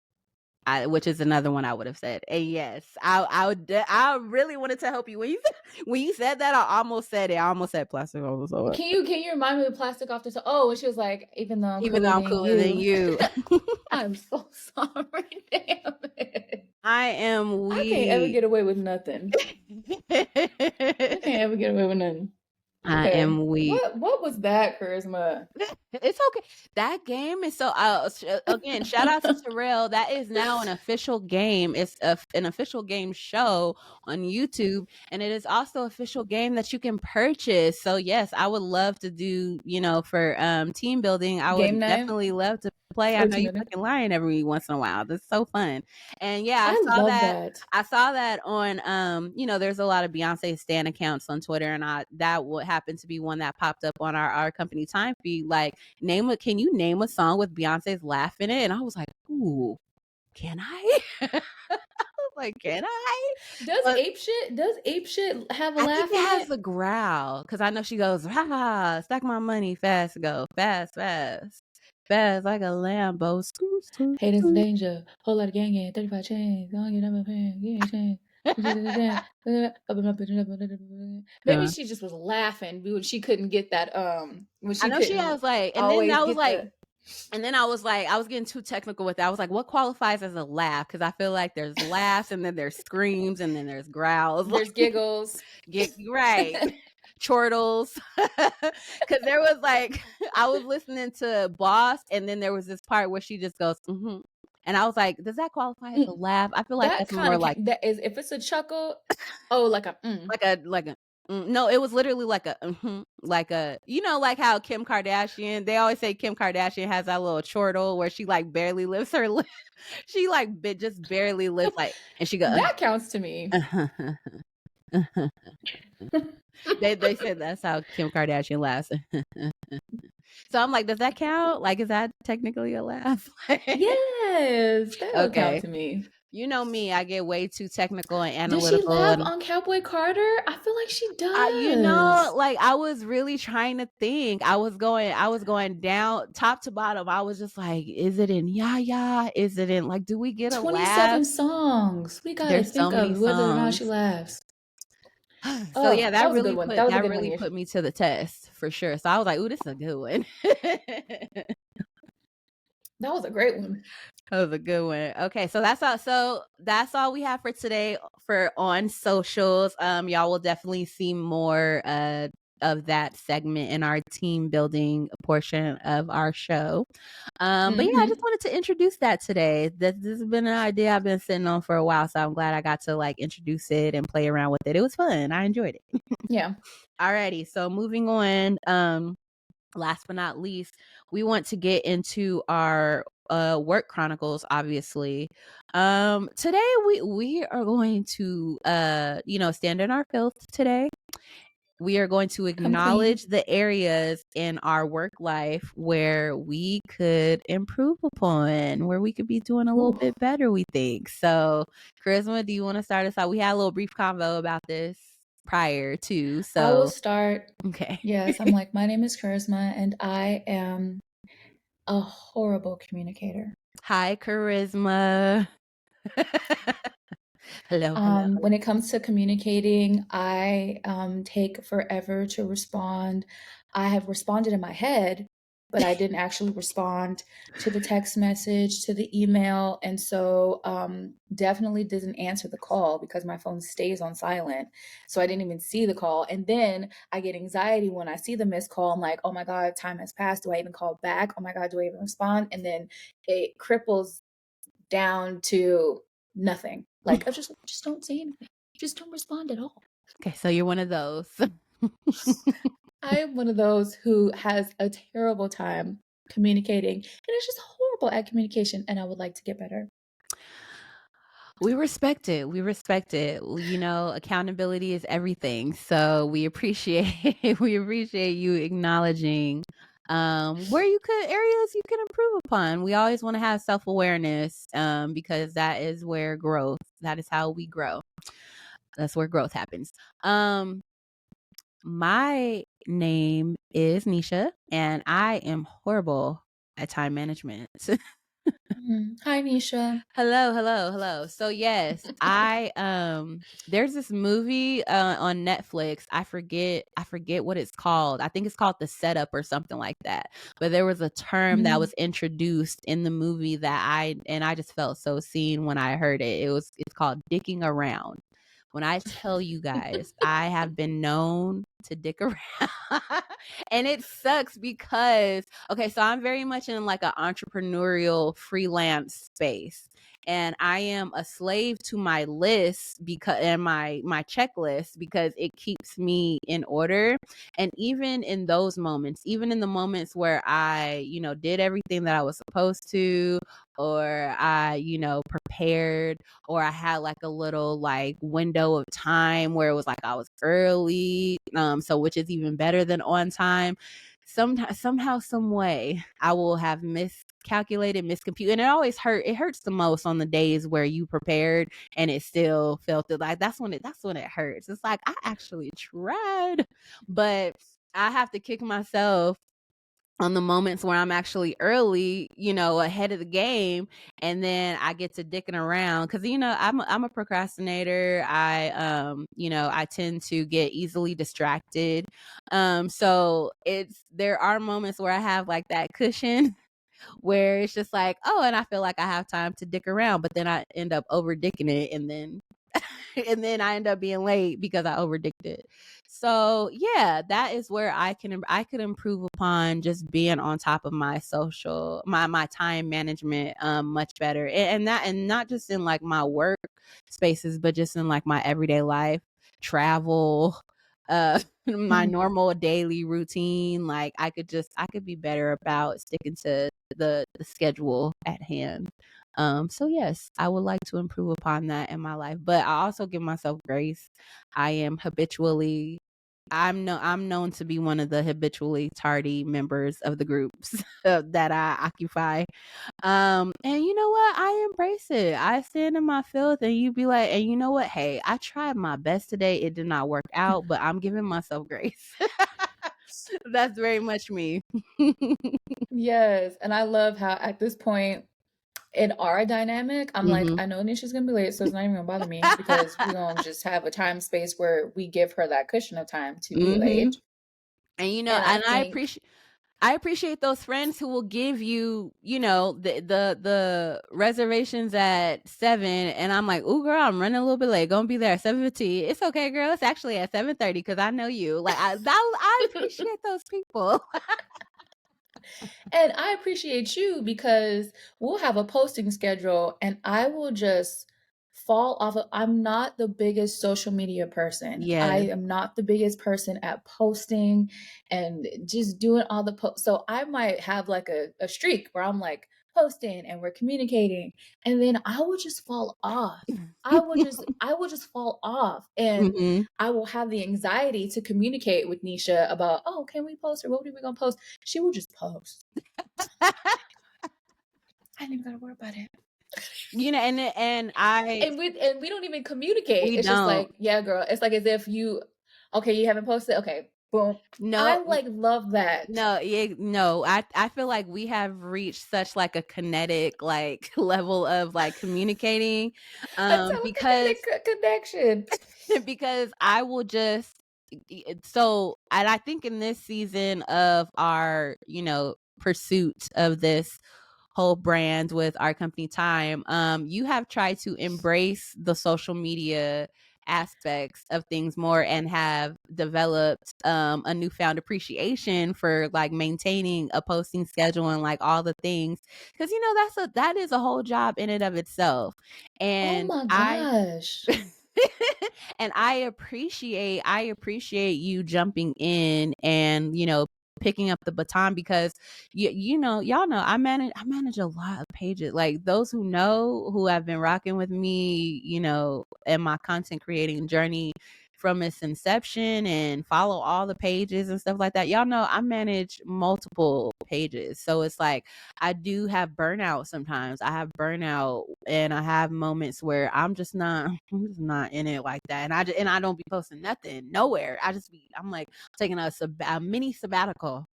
S2: which is another one I would have said. And yes, I really wanted to help you when you said that. I almost said it. I almost said plastic over soda.
S1: Can you remind me of plastic off the top? Oh, and she was like, even though I'm
S2: Even though
S1: cooler
S2: I'm
S1: than
S2: cooler than
S1: you.
S2: you.
S1: I'm so sorry. Damn it.
S2: I am
S1: I can't ever
S2: weak.
S1: get away with nothing. I can't ever get away with nothing.
S2: I
S1: Okay.
S2: am weak.
S1: What was that, Charisma?
S2: It's okay. That game is so again, shout out to Terrell. That is now an official game. It's an official game show on YouTube, and it is also official game that you can purchase. So yes, I would love to do, for team building. I would
S1: Game night
S2: definitely love to play. I
S1: or
S2: know
S1: team
S2: you
S1: building?
S2: fucking lying every once in a while. That's so fun. And yeah,
S1: I love that.
S2: I saw that on there's a lot of Beyonce stan accounts on Twitter, and that would happen to be one that popped up on our company time feed. Like, can you name a song with Beyonce's laugh in it? And I was like, ooh, can I? I was like, can I? But
S1: Does ape shit have a
S2: I think
S1: laugh
S2: it
S1: in
S2: has
S1: it?
S2: a growl because I know she goes, ha, stack my money fast, go fast, fast, fast like a Lambo. Scoo, scoo,
S1: Hate is the
S2: scoo.
S1: danger. Whole lot of gang, 35 chains. Don't get up my pen. Get change. Maybe
S2: Yeah.
S1: she just was laughing when she couldn't get that when
S2: I
S1: she
S2: know she
S1: couldn't
S2: has like,
S1: always get the
S2: and then I was like, I was getting too technical with that. I was like, what qualifies as a laugh? Because I feel like there's laughs and then there's screams and then there's growls.
S1: there's giggles.
S2: Get right. Chortles. Because there was like, I was listening to Boss, and then there was this part where she just goes, mm-hmm. And I was like, does that qualify as a laugh? I feel like
S1: That
S2: that's
S1: kind
S2: more
S1: of
S2: like
S1: that is if it's a chuckle, oh like a
S2: like a no, it was literally like a like a like how Kim Kardashian, they always say Kim Kardashian has that little chortle where she like barely lifts her lip. She like just barely lifts, like, and she go
S1: that counts to me.
S2: they said that's how Kim Kardashian laughs. So I'm like, does that count? Like, is that technically a laugh?
S1: Yes, that would count
S2: Okay.
S1: to me.
S2: You know me, I get way too technical and
S1: Does she
S2: analytical,
S1: laugh
S2: and
S1: on Cowboy Carter? I feel like she does.
S2: like I was really trying to think. I was going down top to bottom. I was just like, is it in Yaya? Is it in, like, do we get a laugh?
S1: 27 songs. We gotta
S2: There's so
S1: think
S2: many
S1: of whether or not she
S2: songs.
S1: laughs.
S2: So yeah,
S1: Oh, that was a good one. That was a
S2: that
S1: good one,
S2: really
S1: Yash.
S2: put me to the test for sure. So I was like, ooh, this is a good one.
S1: That was a great one.
S2: That was a good one. Okay, so that's all. So that's all we have for today for on socials. Y'all will definitely see more of that segment in our team building portion of our show. But yeah, I just wanted to introduce that today. This has been an idea I've been sitting on for a while, so I'm glad I got to like introduce it and play around with it. It was fun. I enjoyed it.
S1: Yeah.
S2: Alrighty, so moving on. Last but not least, we want to get into our work chronicles, obviously. Today we are going to stand in our filth today. We are going to
S1: Come clean.
S2: acknowledge the areas in our work life where we could improve upon, where we could be doing a little
S1: Ooh.
S2: bit better, we think. So, Charisma, do you want to start us out? We had a little brief convo about this prior to,
S1: I will
S2: so
S1: start.
S2: okay.
S1: Yes, I'm like, my name is Karisma, and I am a horrible communicator.
S2: Hi, Charisma. Hello, hello.
S1: When it comes to communicating, I take forever to respond. I have responded in my head, but I didn't actually respond to the text message, to the email, and so definitely didn't answer the call because my phone stays on silent. So I didn't even see the call. And then I get anxiety when I see the missed call. I'm like, oh my God, time has passed. Do I even call back? Oh my God, do I even respond? And then it cripples down to nothing. Like I just don't say anything. Just don't respond at all.
S2: Okay, so you're one of those.
S1: I am one of those who has a terrible time communicating and is just horrible at communication, and I would like to get better.
S2: We respect it. We respect it. Accountability is everything. So we appreciate we appreciate you acknowledging where you could areas you can improve upon. We always want to have self-awareness because that is where that is how we grow. That's where growth happens. My name is Nesha, and I am horrible at time management.
S1: Hi, Nisha.
S2: Hello, hello, hello. So yes, there's this movie on Netflix. I forget what it's called. I think it's called The Setup or something like that. But there was a term that
S1: Mm.
S2: was introduced in the movie that I just felt so seen when I heard it. It's called dicking around. When I tell you guys, I have been known to dick around. And it sucks because okay, so I'm very much in like an entrepreneurial freelance space, and I am a slave to my list because and my checklist because it keeps me in order. And even in those moments, even in the moments where I, did everything that I was supposed to, or I, prepared, or I had like a little like window of time where it was like I was early, so which is even better than on time. Sometimes, somehow, some way, I will have miscalculated, miscomputed, and it hurts the most on the days where you prepared and it still felt it like that's when it hurts. It's like I actually tried, but I have to kick myself on the moments where I'm actually early, ahead of the game, and then I get to dicking around because I'm a procrastinator. I tend to get easily distracted. So there are moments where I have like that cushion where it's just like, oh, and I feel like I have time to dick around, but then I end up over dicking it, and then and then I end up being late because I overdicked it. So yeah, that is where I could improve upon just being on top of my time management much better. And not just in like my work spaces, but just in like my everyday life, travel, my normal daily routine. Like I could be better about sticking to the schedule at hand. So yes, I would like to improve upon that in my life, but I also give myself grace. I am habitually I'm known to be one of the habitually tardy members of the groups that I occupy. And you know what? I embrace it. I stand in my filth and you be like, and you know what? Hey, I tried my best today. It did not work out, but I'm giving myself grace. That's very much me.
S1: Yes, and I love how at this point in our dynamic, I'm like,
S2: Mhm.
S1: I know Nisha's gonna be late, so it's not even gonna bother me because we're gonna just have a time space where we give her that cushion of time to be
S2: Mhm.
S1: late.
S2: And
S1: And I
S2: and
S1: think,
S2: I appreciate those friends who will give you, the reservations at 7, and I'm like, "Ooh, girl, I'm running a little bit late. Gonna be there at 7:15." It's okay, girl. It's actually at 7:30 because I know you. Like I appreciate those people.
S1: and I appreciate you because we'll have a posting schedule and I will just fall off of I'm not the biggest social media person. I
S2: Yes.
S1: am not the biggest person at posting and just doing all the posts. So I might have like a streak where I'm like posting and we're communicating and then I will just fall off. I will just fall off and
S2: Mhm.
S1: I will have the anxiety to communicate with Nisha about, oh, can we post or what are we gonna post? She will just post. I ain't even gotta worry about it.
S2: And I
S1: And we don't even communicate.
S2: we
S1: It's just
S2: don't.
S1: like, yeah, girl. It's like as if you okay, you haven't posted. Okay, boom. I
S2: No,
S1: like love that.
S2: no, yeah, no. I feel like we have reached such like a kinetic like level of like communicating
S1: A
S2: because
S1: telekinetic connection.
S2: because I will just so and I think in this season of our, pursuit of this whole brand with our company time, you have tried to embrace the social media aspects of things more and have developed a newfound appreciation for like maintaining a posting schedule and like all the things because that is a whole job in and of itself.
S1: Oh
S2: And
S1: my
S2: I
S1: gosh.
S2: and I appreciate you jumping in and picking up the baton because y'all know I manage a lot of pages. Like those who have been rocking with me, and my content creating journey from its inception and follow all the pages and stuff like that. Y'all know I manage multiple pages. So it's like I do have burnout sometimes. I have burnout and I have moments where I'm just not in it like that. And I don't be posting nothing nowhere. I'm like taking a mini sabbatical.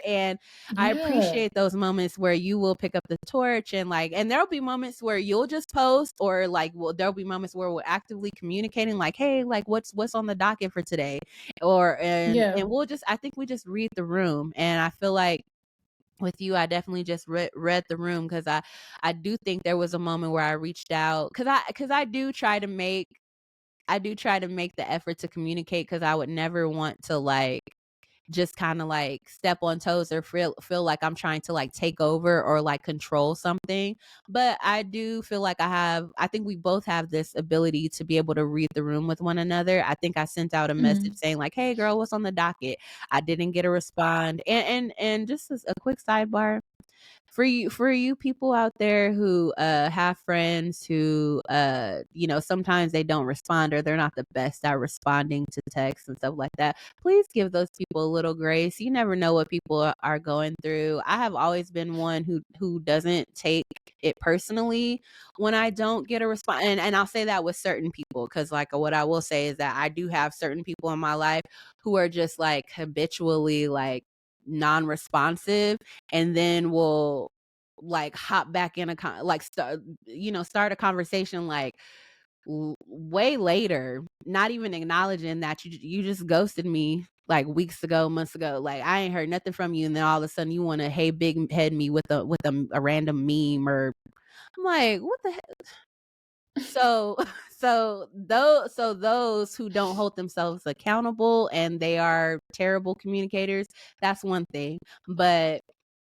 S2: And I
S1: Yeah.
S2: appreciate those moments where you will pick up the torch and like, and there'll be moments where you'll just post, or like, well, there'll be moments where we're actively communicating, like, hey, like what's on the docket for today, or
S1: Yeah.
S2: and we'll just, I think we just read the room, and I feel like with you, I definitely just read the room, because I do think there was a moment where I reached out, because I do try to make the effort to communicate, because I would never want to like just kind of like step on toes or feel like I'm trying to like take over or like control something. But I do feel like I think we both have this ability to be able to read the room with one another. I think I sent out a message
S1: Mhm.
S2: saying like, "Hey girl, what's on the docket?" I didn't get a respond. And just as a quick sidebar, for you people out there who have friends who sometimes they don't respond, or they're not the best at responding to texts and stuff like that, please give those people a little grace. You never know what people are going through. I have always been one who doesn't take it personally when I don't get a response, and I'll say that with certain people, because like what I will say is that I do have certain people in my life who are just like habitually like non-responsive, and then will like hop back in like start a conversation like way later, not even acknowledging that you just ghosted me like weeks ago, months ago. Like I ain't heard nothing from you, and then all of a sudden you want to hey big head me with a random meme, or I'm like, what the heck? So those who don't hold themselves accountable and they are terrible communicators, that's one thing. But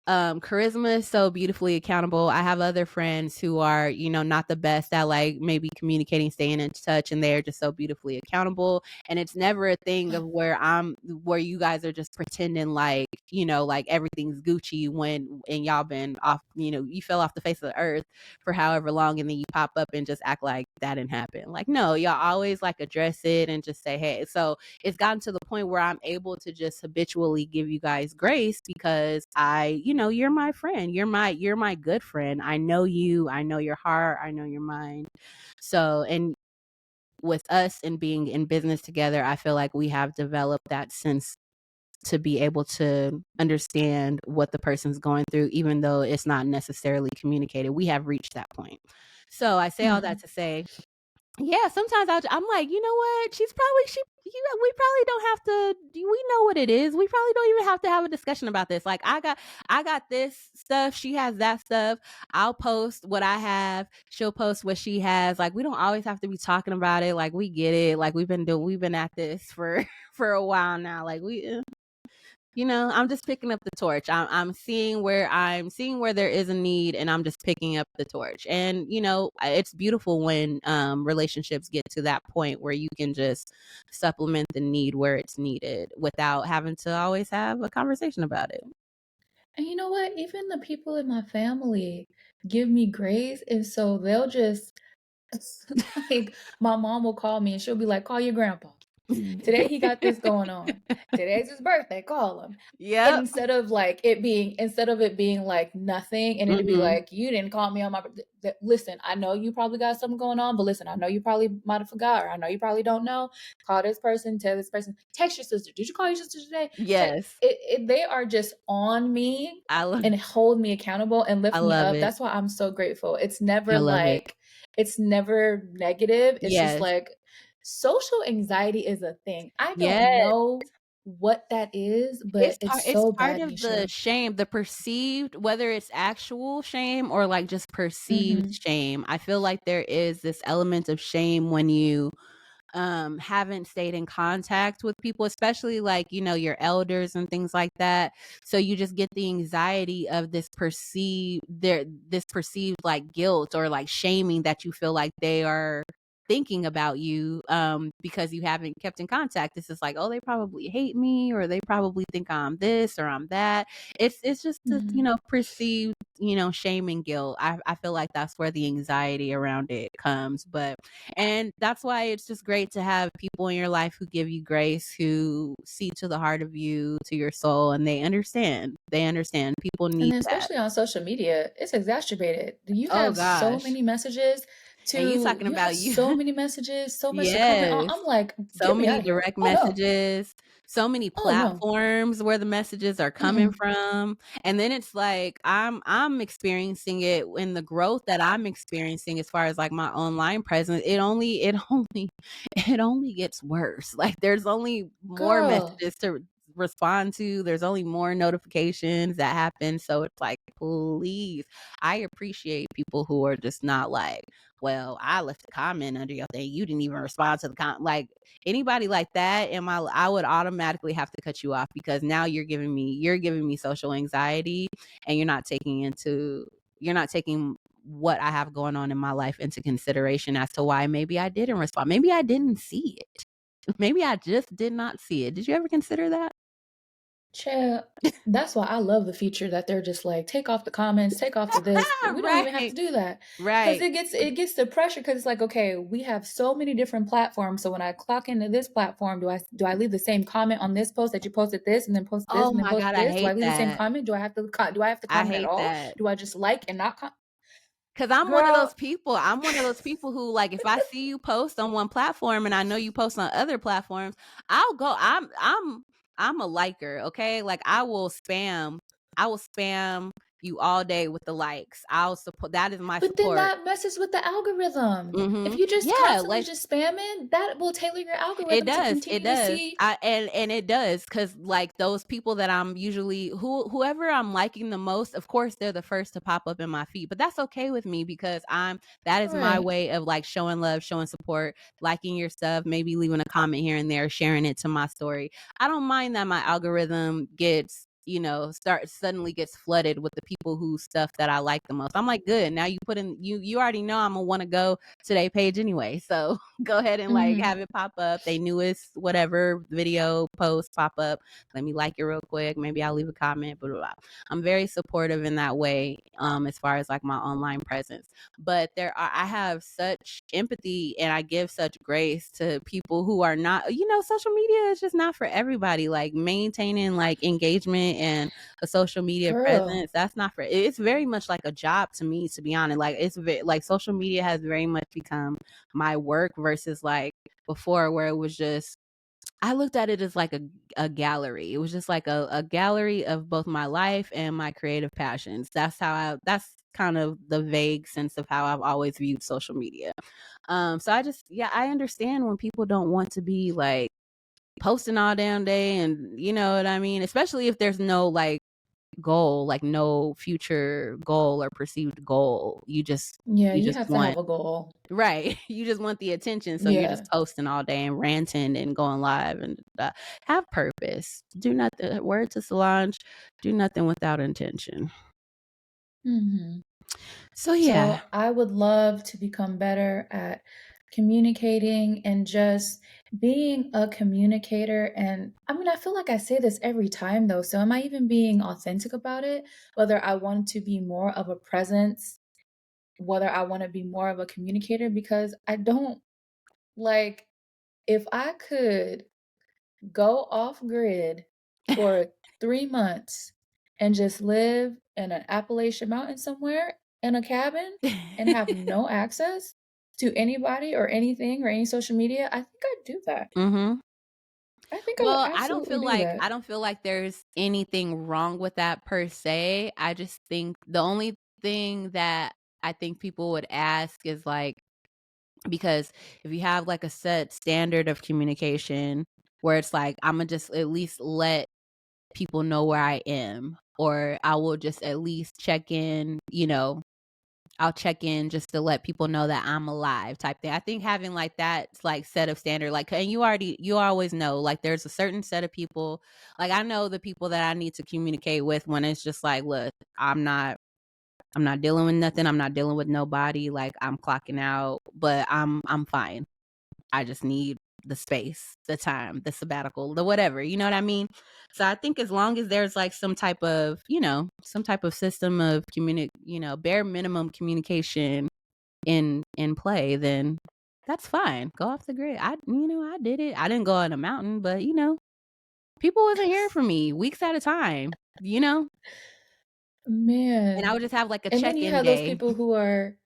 S2: Charisma is so beautifully accountable. I have other friends who are, not the best at like maybe communicating, staying in touch, and they're just so beautifully accountable. And it's never a thing of where you guys are just pretending like, like everything's Gucci and y'all been off, you fell off the face of the earth for however long, and then you pop up and just act like that didn't happen. Like, no, y'all always like address it and just say, hey. So it's gotten to the point where I'm able to just habitually give you guys grace, because you're my friend. You're my good friend. I know you. I know your heart. I know your mind. So, and with us and being in business together, I feel like we have developed that sense to be able to understand what the person's going through, even though it's not necessarily communicated. We have reached that point. So I say all that
S1: Mhm.
S2: to say, yeah, sometimes I'm like, you know what? We probably don't have to. We know what it is. We probably don't even have to have a discussion about this. Like, I got this stuff. She has that stuff. I'll post what I have. She'll post what she has. Like, we don't always have to be talking about it. Like, we get it. Like, we've been at this for for a while now. Like, I'm just picking up the torch. I'm seeing where there is a need, and I'm just picking up the torch. And it's beautiful when relationships get to that point where you can just supplement the need where it's needed without having to always have a conversation about it.
S1: And you know what? Even the people in my family give me grace, and so they'll just like, my mom will call me and she'll be like, "Call your grandpa. Today he got this going on. Today's his birthday, call him." And
S2: Yep.
S1: instead of it being like nothing, and it'd be
S2: Hmm.
S1: like, "You didn't call me on my listen, I know you probably got something going on, but listen, I know you probably might have forgot, or I know you probably don't know. Call this person, tell this person, text your sister. Did you call your sister today? Text
S2: Yes.
S1: they are just on me
S2: I love
S1: and hold me accountable and
S2: I
S1: lift me
S2: love
S1: up.
S2: it.
S1: That's why I'm so grateful.
S2: I love it.
S1: It's never negative. It's just
S2: Yes.
S1: like social anxiety is a thing. I don't
S2: Yes.
S1: know what that is, but it's
S2: It's
S1: so
S2: part
S1: bad,
S2: of the
S1: Nisha.
S2: shame, the perceived, whether it's actual shame or like just perceived
S1: Mhm,
S2: shame. I feel like there is this element of shame when you haven't stayed in contact with people, especially like, your elders and things like that. So you just get the anxiety of this perceived like guilt or like shaming that you feel like they are thinking about you because you haven't kept in contact. It's just like, oh, they probably hate me, or they probably think I'm this or I'm that. It's just this,
S1: mhm.
S2: perceived, shame and guilt. I feel like that's where the anxiety around it comes. But and that's why it's just great to have people in your life who give you grace, who see to the heart of you, to your soul, and they understand. They understand. People
S1: And
S2: need
S1: then
S2: that.
S1: especially on social media, it's exacerbated. You
S2: Oh
S1: have so
S2: gosh.
S1: many messages.
S2: And you
S1: to
S2: talking
S1: you have
S2: about you
S1: so many messages, so much to comment on.
S2: Yes.
S1: I'm like,
S2: So
S1: "Get me out
S2: many
S1: of here.
S2: direct
S1: Oh, no.
S2: messages, so many
S1: Oh, no.
S2: platforms where the messages are coming
S1: Mm-mm.
S2: from, and then it's like I'm experiencing it in the growth that I'm experiencing as far as, like, my online presence, it only it only gets worse, like, there's only more
S1: Girl,
S2: messages to respond to, there's only more notifications that happen, so it's like, please. I appreciate people who are just not like, well, I left a comment under your thing. You didn't even respond to the comment. Like anybody like that, I would automatically have to cut you off because now you're giving me social anxiety, and you're not taking what I have going on in my life into consideration as to why maybe I didn't respond. Maybe I didn't see it. Maybe I just did not see it. Did you ever consider that?
S1: child, that's why I love the feature that they're just like, "Take off the comments, take off the this." We don't even have
S2: Right.
S1: to do that because
S2: Right.
S1: it gets the pressure because it's like, okay, we have so many different platforms, so when I clock into this platform, do I leave the same comment on this post that you posted this, and then post this,
S2: Oh
S1: and then
S2: my
S1: post
S2: God, I
S1: this? Do I
S2: hate
S1: leave the same
S2: that.
S1: comment? Do I have to
S2: I
S1: comment at
S2: hate
S1: all?
S2: that.
S1: Do I just like and not com
S2: 'Cause I'm one of those
S1: Girl,
S2: people. I'm one of those people who, like, if I see you post on one platform and I know you post on other platforms, I'll go I'm a liker, okay? Like, I will spam you all day with the likes. I'll support that is my
S1: but then
S2: support.
S1: that messes with the algorithm. If
S2: Mhm.
S1: you just
S2: Yeah,
S1: constantly
S2: like
S1: just spamming, that will tailor your
S2: it
S1: algorithm to
S2: does, it
S1: continue to
S2: does.
S1: see.
S2: And it does, cause like, those people that I'm usually whoever I'm liking the most, of course, they're the first to pop up in my feed, but that's okay with me because that is my
S1: Right.
S2: way of, like, showing love, showing support, liking your stuff, maybe leaving a comment here and there, sharing it to my story. I don't mind that my algorithm suddenly gets flooded with the people whose stuff that I like the most. I'm like, "Good, now you already know Imma wanna go to their page anyway, so go ahead and, like,
S1: Mhm.
S2: have it pop up. They newest whatever video post pop up. Let me like it real quick. Maybe I'll leave a comment. Blah, blah, blah. I'm very supportive in that way, as far as like my online presence. But I have such empathy and I give such grace to people who are not. Social media is just not for everybody. Like maintaining like engagement and a social media
S1: Girl.
S2: presence. That's not for. It's very much like a job to me, to be honest. Like like social media has very much become my work versus like before where it was just I looked at it as like a gallery. It was just like a gallery of both my life and my creative passions. That's kind of the vague sense of how I've always viewed social media. So I understand when people don't want to be like posting all damn day and you know what I mean? Especially if there's no like goal, like no future goal or perceived goal.
S1: Yeah,
S2: You
S1: you
S2: just
S1: have to
S2: want
S1: have a goal.
S2: Right. You just want the attention, so you're
S1: Yeah.
S2: just posting all day and ranting and going live and have purpose. Do nothing. Word to Solange, do nothing without intention.
S1: Mhm.
S2: So yeah.
S1: So, I would love to become better at communicating and just being a communicator, and I mean, I feel like I say this every time though, so am I even being authentic about it? Whether I want to be more of a presence, whether I wanna be more of a communicator because I don't like, if I could go off grid for 3 months and just live in an Appalachian mountain somewhere in a cabin and have no access to anybody or anything or any social media, I think I'd do that.
S2: Mhm.
S1: I think I would
S2: Well,
S1: absolutely do
S2: I
S1: that.
S2: don't feel like there's anything wrong with that per se. I just think the only thing that I think people would ask is like because if you have like a set standard of communication where it's like Imma just at least let people know where I am, or I will just at least check in, I'll check in just to let people know that I'm alive type thing. I think having like that like set of standard, like, and you always know, like there's a certain set of people, like I know the people that I need to communicate with when it's just like, look, I'm not dealing with nothing. I'm not dealing with nobody. Like I'm clocking out, but I'm fine. I just need the space, the time, the sabbatical, the whatever, you know what I mean? So I think as long as there's like some type of system of bare minimum communication in play, then that's fine. Go off the grid. I did it. I didn't go on a mountain, but people wasn't hearing from me weeks at a time, you know? And I
S1: Man.
S2: would just have like a
S1: And then you
S2: check-in
S1: have those
S2: day.
S1: people who are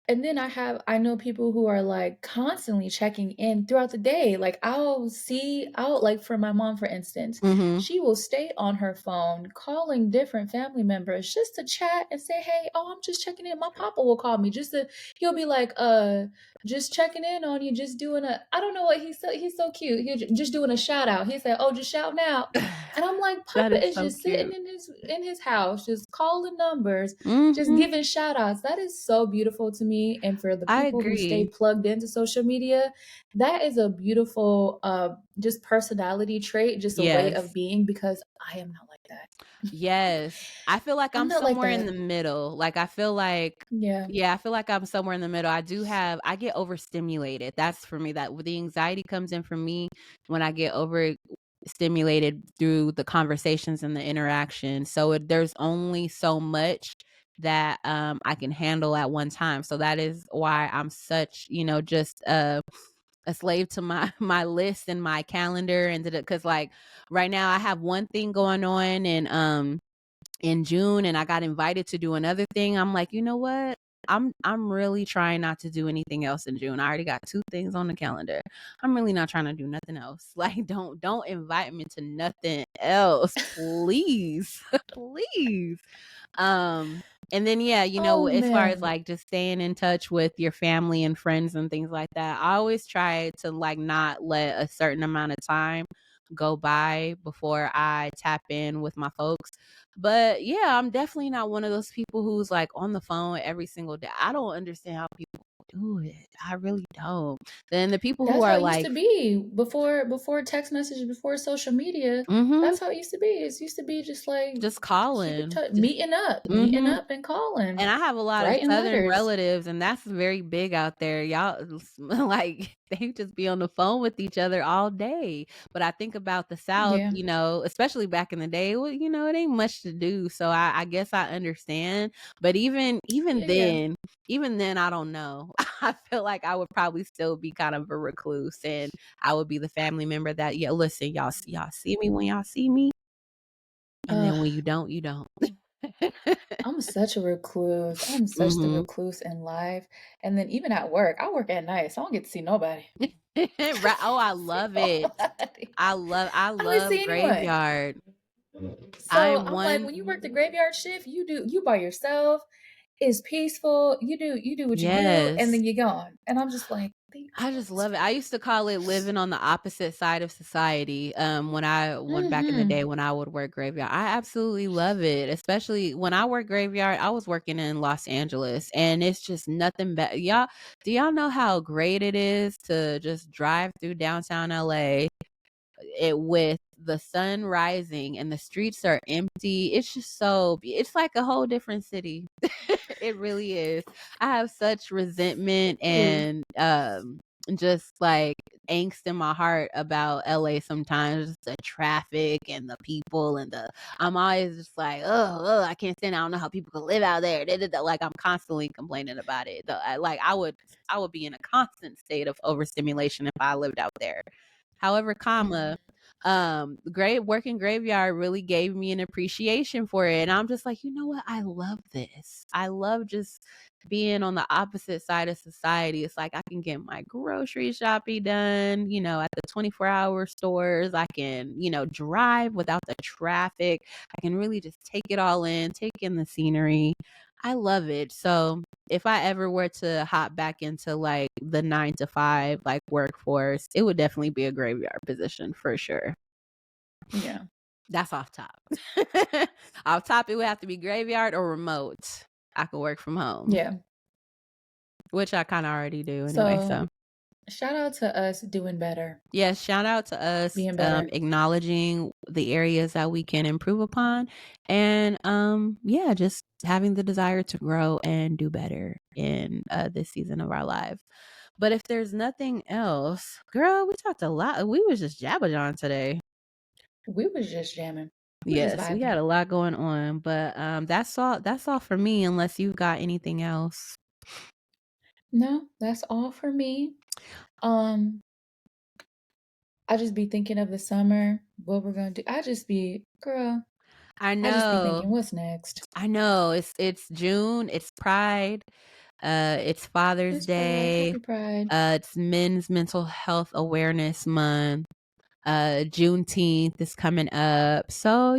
S1: And then I know people who are, like, constantly checking in throughout the day, like, I'll like, for my mom, for instance,
S2: Mhm.
S1: she will stay on her phone calling different family members just to chat and say, "Hey, oh, I'm just checking in." My papa will call me just to he'll be like, just checking in on you, just doing a" I don't know what he's so cute, just doing a shout out. He said, "Oh, just shouting out." And I'm like,
S2: That
S1: "Papa
S2: is
S1: is
S2: so
S1: just sitting
S2: cute.
S1: in his house, just calling numbers, just
S2: Mhm.
S1: giving shout outs." That is so beautiful to me, and for the
S2: I
S1: people who stay
S2: agree.
S1: plugged into social media, that is a beautiful, just personality trait, just a way of
S2: Yes.
S1: being, because I am not like that.
S2: Yes. I feel like
S1: I'm
S2: I'm
S1: not like
S2: somewhere in
S1: that.
S2: the middle. Like, I feel like
S1: Yeah.
S2: yeah, I feel like I'm somewhere in the middle. I get overstimulated. That's for me, that the anxiety comes in for me when I get overstimulated through the conversations and the interaction. So, there's only so much that, I can handle at one time. So that is why I'm such, just a slave to my my list and my calendar and because like right now I have one thing going on in June and I got invited to do another thing. I'm like, you know what? I'm really trying not to do anything else in June. I already got two things on the calendar. I'm really not trying to do nothing else. Like don't invite me to nothing else, please. Please. Um, and then yeah,
S1: Oh,
S2: as far as
S1: man.
S2: like just staying in touch with your family and friends and things like that, I always try to like not let a certain amount of time go by before I tap in with my folks. But yeah, I'm definitely not one of those people who's like on the phone every single day. I don't understand how people do it. I really don't. Then the people who
S1: That's how
S2: are
S1: it used to
S2: like,
S1: be before text messages, before social media.
S2: mm-hmm,
S1: That's how it used to be. It used to be just like,
S2: just
S1: keep in
S2: calling.
S1: touch,
S2: Just,
S1: meeting
S2: mm-hmm.
S1: up and calling,
S2: And I have a lot of
S1: writing
S2: Southern
S1: letters.
S2: relatives, and that's very big out there. Y'all, like, they just be on the phone with each other all day. But I think about the South,
S1: Yeah.
S2: especially back in the day, well, it ain't much to do. So I guess I understand. But
S1: Yeah, yeah.
S2: even then, I don't know. I feel like I would probably still be kind of a recluse, and I would be the family member that, yeah, listen, y'all see me when y'all see me, and then when
S1: Ugh.
S2: you don't, you don't.
S1: I'm such a recluse. I'm such the
S2: Mhm.
S1: recluse in life. And then even at work, I work at night, so I don't get to see nobody.
S2: Right. Oh, I
S1: See
S2: love it.
S1: nobody.
S2: I
S1: I don't
S2: love
S1: see anyone.
S2: graveyard.
S1: So
S2: I'm
S1: I'm like,
S2: one
S1: when you work the graveyard shift, you by yourself. It's peaceful. You do what you do, and
S2: yes.
S1: then you're gone. And I'm just like, the
S2: I just love it. I used to call it living on the opposite side of society, when I went back in the day
S1: Mhm.
S2: when I would work graveyard. I absolutely love it, especially when I work graveyard, I was working in Los Angeles, and it's just nothing better. Do y'all know how great it is to just drive through downtown LA it with the sun rising and the streets are empty. It's just it's like a whole different city. It really is. I have such resentment
S1: Ooh.
S2: and just like angst in my heart about LA sometimes, just the traffic and the people and the I'm always just like, oh, I can't stand it. I don't know how people can live out there. Da, da, da. Like I'm constantly complaining about it. I would be in a constant state of overstimulation if I lived out there. However,
S1: Mhm.
S2: great working graveyard really gave me an appreciation for it. And I'm just like, you know what? I love this. I love just being on the opposite side of society. It's like I can get my grocery shopping done, at the 24-hour stores. I can, drive without the traffic. I can really just take it all in, take in the scenery. I love it. So if I ever were to hop back into like the 9 to 5 like workforce, it would definitely be a graveyard position for sure.
S1: Yeah.
S2: That's off top. Off top, it would have to be graveyard or remote. I can work from home,
S1: Yeah.
S2: which I kind of already do anyway.
S1: So,
S2: So
S1: shout out to us doing better,
S2: yes, shout out to us,
S1: being better.
S2: acknowledging the areas that we can improve upon, and yeah, just having the desire to grow and do better in this season of our lives. But if there's nothing else, girl, we talked a lot. We was just jabber today.
S1: We was just jamming. We was just
S2: Yes, we
S1: vibing.
S2: had a lot going on, but that's all for me unless you've got anything else.
S1: No, that's all for me. Um, I just be thinking of the summer, what we're gonna do. Girl,
S2: I
S1: I just be
S2: know.
S1: thinking, what's next?
S2: I know. It's June, it's Pride. It's Father's
S1: It's Pride.
S2: Day.
S1: Happy Pride.
S2: It's Men's Mental Health Awareness Month. Juneteenth is coming up. So,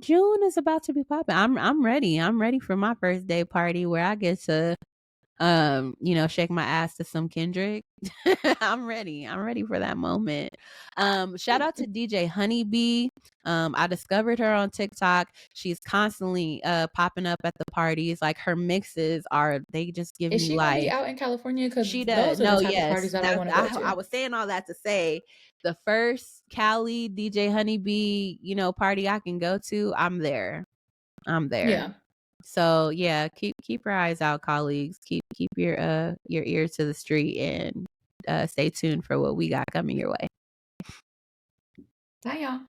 S2: June is about to be popping. I'm ready. I'm ready for my first day party where I get to shake my ass to some Kendrick. I'm ready. I'm ready for that moment. Shout out to DJ Honeybee. I discovered her on TikTok. She's constantly popping up at the parties. Like her mixes they just give
S1: Is
S2: me
S1: she gonna be
S2: life.
S1: out in California?
S2: She
S1: Because
S2: does.
S1: those are the
S2: No,
S1: type of
S2: yes.
S1: parties that I wanna go
S2: I
S1: to.
S2: was saying all that to say the first Cali DJ Honeybee, party I can go to, I'm there. I'm there.
S1: Yeah.
S2: So yeah, keep your eyes out, colleagues. Keep your ears to the street and stay tuned for what we got coming your way.
S1: Bye, y'all.